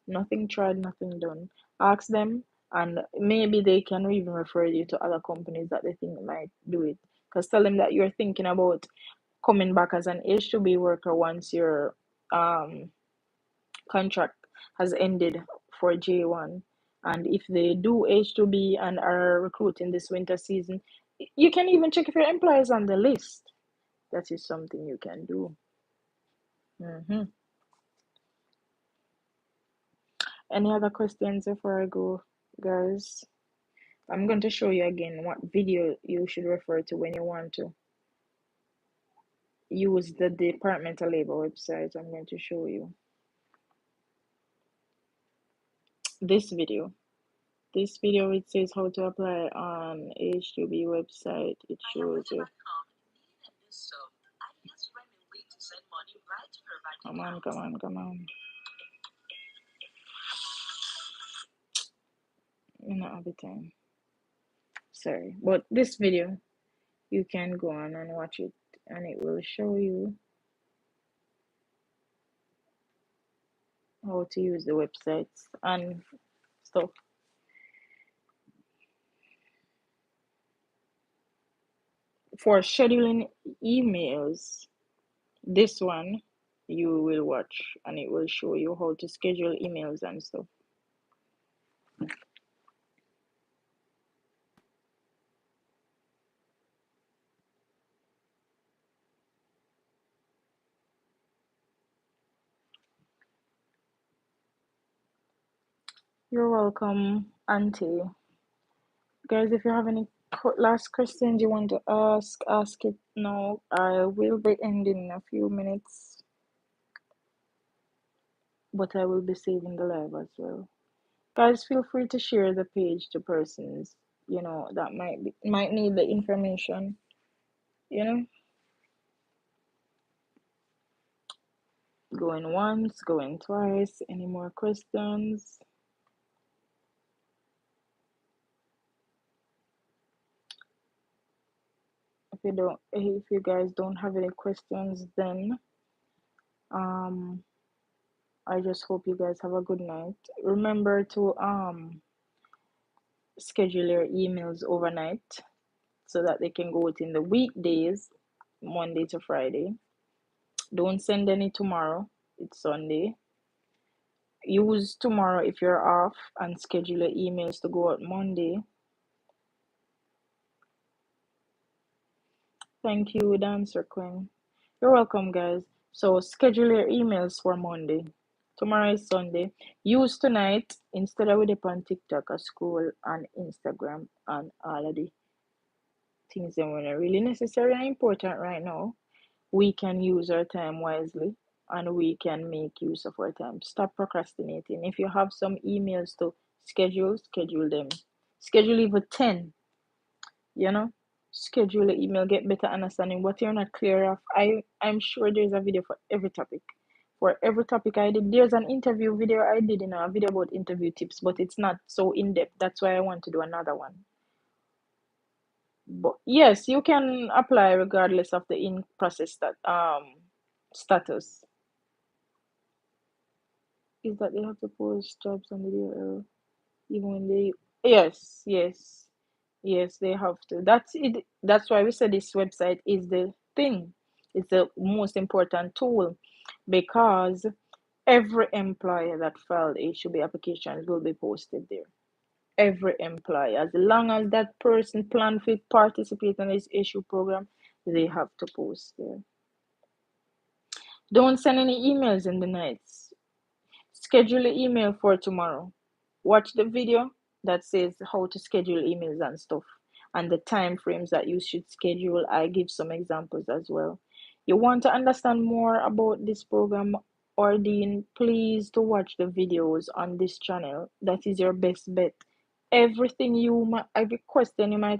Nothing tried, nothing done. Ask them, and maybe they can even refer you to other companies that they think might do it. Because tell them that you're thinking about coming back as an H2B worker once your um contract has ended for J1. And if they do H2B and are recruiting this winter season, you can even check if your employer is on the list. That is something you can do. Hmm. Any other questions before I go, guys? I'm going to show you again what video you should refer to when you want to use the Department of Labor website. I'm going to show you this video. This video, it says how to apply on H2B website. It shows you. Come on, come on, come on. You don't have the time. Sorry. But this video, you can go on and watch it, and it will show you how to use the websites and stuff. For scheduling emails, this one you will watch, and it will show you how to schedule emails and stuff. You're welcome, Auntie. Guys, if you have any last questions you want to ask it now. I will be ending in a few minutes, but I will be saving the live as well. Guys, feel free to share the page to persons that might need the information. You know, going once, going twice. Any more questions? If you guys don't have any questions, then I just hope you guys have a good night. Remember to schedule your emails overnight so that they can go within the weekdays, Monday to Friday. Don't send any tomorrow. It's Sunday. Use tomorrow if you're off and schedule your emails to go out Monday. Thank you, Dancer Queen. You're welcome, guys. So schedule your emails for Monday. Tomorrow is Sunday. Use tonight instead of with it on TikTok or scroll on Instagram and all of the things that are really necessary and important right now. We can use our time wisely and we can make use of our time. Stop procrastinating. If you have some emails to schedule them. Schedule even 10, you know. Schedule the email, get better understanding what you're not clear of. I'm sure there's a video for every topic. For every topic I did, there's an interview video I did in a video about interview tips, but it's not so in depth. That's why I want to do another one. But yes, you can apply regardless of the in process status. Is that they have to post jobs on the DL even when they yes, they have to. That's it. That's why we said this website is the thing. It's the most important tool because every employer that filed H2B applications will be posted there. Every employer, as long as that person plan to participate in this issue program, they have to post there. Don't send any emails in the nights. Schedule an email for tomorrow. Watch the video that says how to schedule emails and stuff and the time frames that you should schedule. I give some examples as well. You want to understand more about this program or Dean, please to watch the videos on this channel. That is your best bet. Every question you might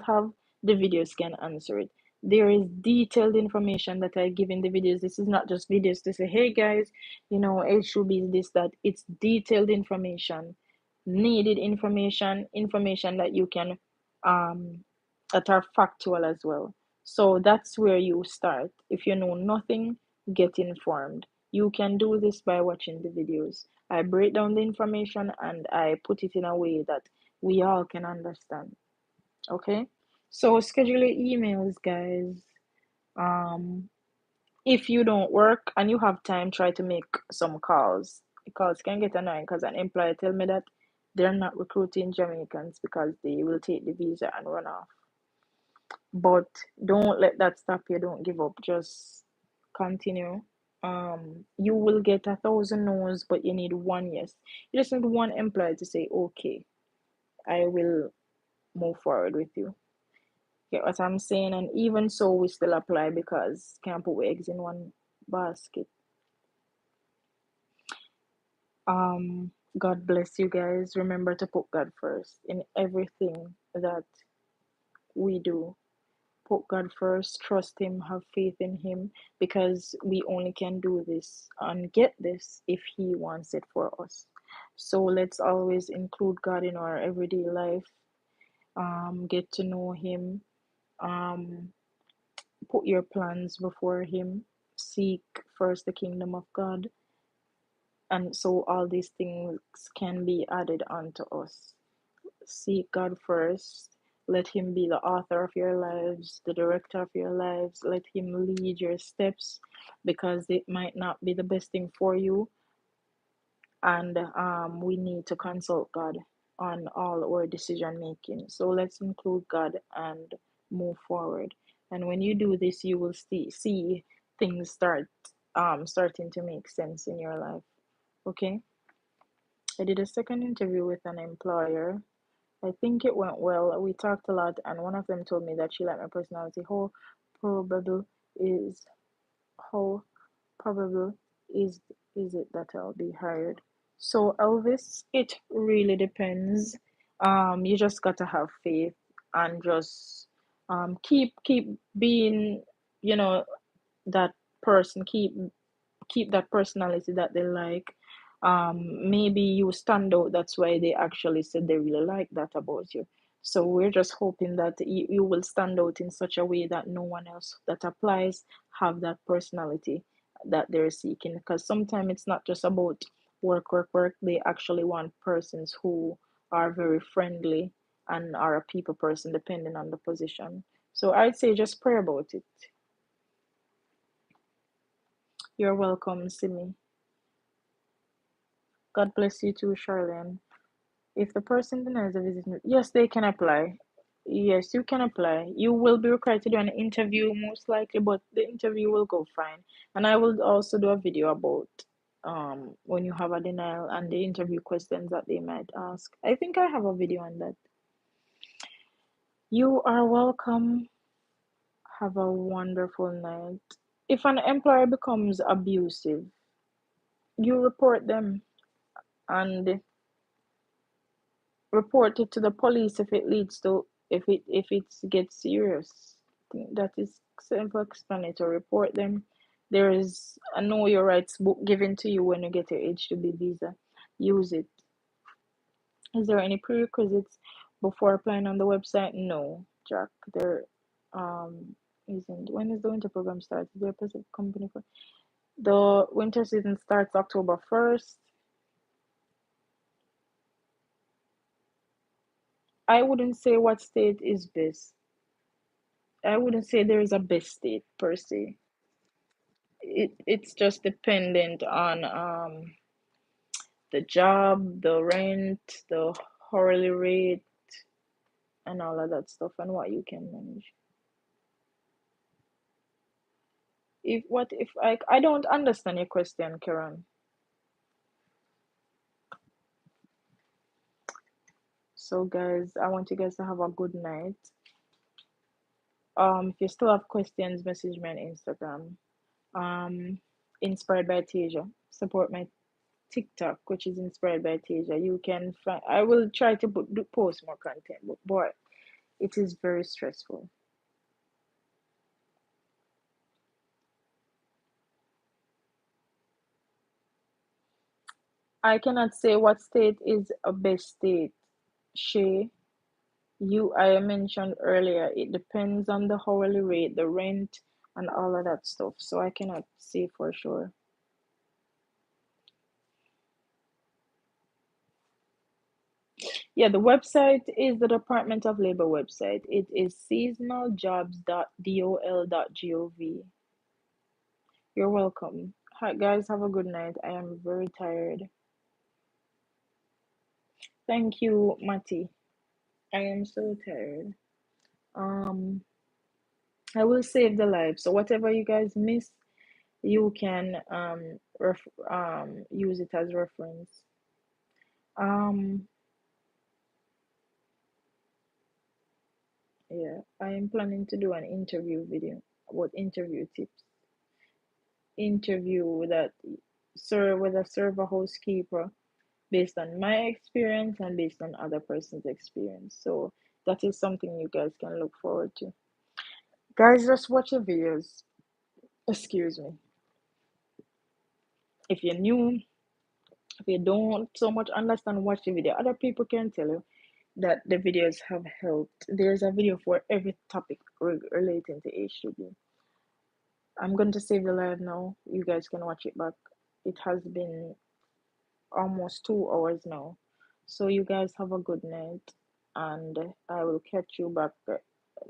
have, the videos can answer it. There is detailed information that I give in the videos. This is not just videos to say, hey guys, H2B is this, that. It's detailed information, needed information that you can that are factual as well. So that's where you start. If you know nothing, get informed. You can do this by watching the videos. I break down the information and I put it in a way that we all can understand. Okay? So schedule your emails, guys. Um, if you don't work and you have time, try to make some calls. Calls can get annoying because an employer tell me that they're not recruiting Jamaicans because they will take the visa and run off. But don't let that stop you. Don't give up. Just continue. You will get 1,000 no's, but you need one yes. You just need one employer to say, okay, I will move forward with you. Get what I'm saying? And even so, we still apply because can't put eggs in one basket. God bless you guys. Remember to put God first in everything that we do. Put God first, trust Him, have faith in Him, because we only can do this and get this if He wants it for us. So let's always include God in our everyday life. Get to know Him. Um, put your plans before Him. Seek first the kingdom of God, and so all these things can be added onto us. Seek God first. Let Him be the author of your lives, the director of your lives. Let Him lead your steps because it might not be the best thing for you. And we need to consult God on all our decision making. So let's include God and move forward. And when you do this, you will see things starting to make sense in your life. Okay. I did a second interview with an employer. I think it went well. We talked a lot, and one of them told me that she liked my personality. Probable is how probable is is it that I'll be hired? So Elvis, it really depends. You just gotta have faith and just keep being, you know, that person. Keep that personality that they like. Maybe you stand out, that's why they actually said they really like that about you. So we're just hoping that you will stand out in such a way that no one else that applies have that personality that they're seeking, because sometimes it's not just about work. They actually want persons who are very friendly and are a people person depending on the position. So I'd say just pray about it. You're welcome, Simi. God bless you too, Charlene. If the person denies a visit, yes, they can apply. Yes, you can apply. You will be required to do an interview most likely, but the interview will go fine. And I will also do a video about when you have a denial and the interview questions that they might ask. I think I have a video on that. You are welcome. Have a wonderful night. If an employer becomes abusive, you report them and report it to the police if it leads to if it gets serious. I think that is self-explanatory. Report them. There is a know your rights book given to you when you get your H2B visa. Use it. Is there any prerequisites before applying on the website? No, Jack. There isn't. When is the winter program start? Is there a specific company for the winter season starts October 1st. I wouldn't say what state is best. I wouldn't say there is a best state per se. It's just dependent on the job, the rent, the hourly rate, and all of that stuff, and what you can manage. If I don't understand your question, Karen. So guys, I want you guys to have a good night. If you still have questions, message me on Instagram. Inspired by Tasia. Support my TikTok, which is inspired by Tasia. You can find. I will try to post more content, but boy, it is very stressful. I cannot say what state is a best state. Shay, I mentioned earlier, it depends on the hourly rate, the rent, and all of that stuff. So I cannot say for sure. Yeah, the website is the Department of Labor website. It is seasonaljobs.dol.gov. You're welcome. Hi, guys, have a good night. I am very tired. Thank you, Mati. I am so tired. Um, I will save the live. So whatever you guys miss, you can use it as reference. Um, yeah, I am planning to do an interview video about interview tips. Interview that serve with a server housekeeper based on my experience and based on other person's experience. So that is something you guys can look forward to. Guys, just watch the videos. Excuse me. If you're new, if you don't so much understand, watch the video. Other people can tell you that the videos have helped. There's a video for every topic relating to H2B. I'm going to save the live now. You guys can watch it back. It has been almost 2 hours now. So you guys have a good night, and I will catch you back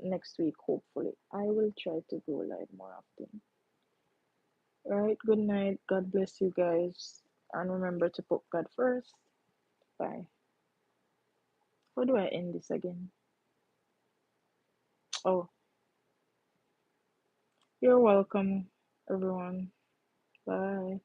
next week, hopefully. I will try to go live more often. All right, good night. God bless you guys. And remember to put God first. Bye. How do I end this again? Oh, you're welcome, everyone. Bye.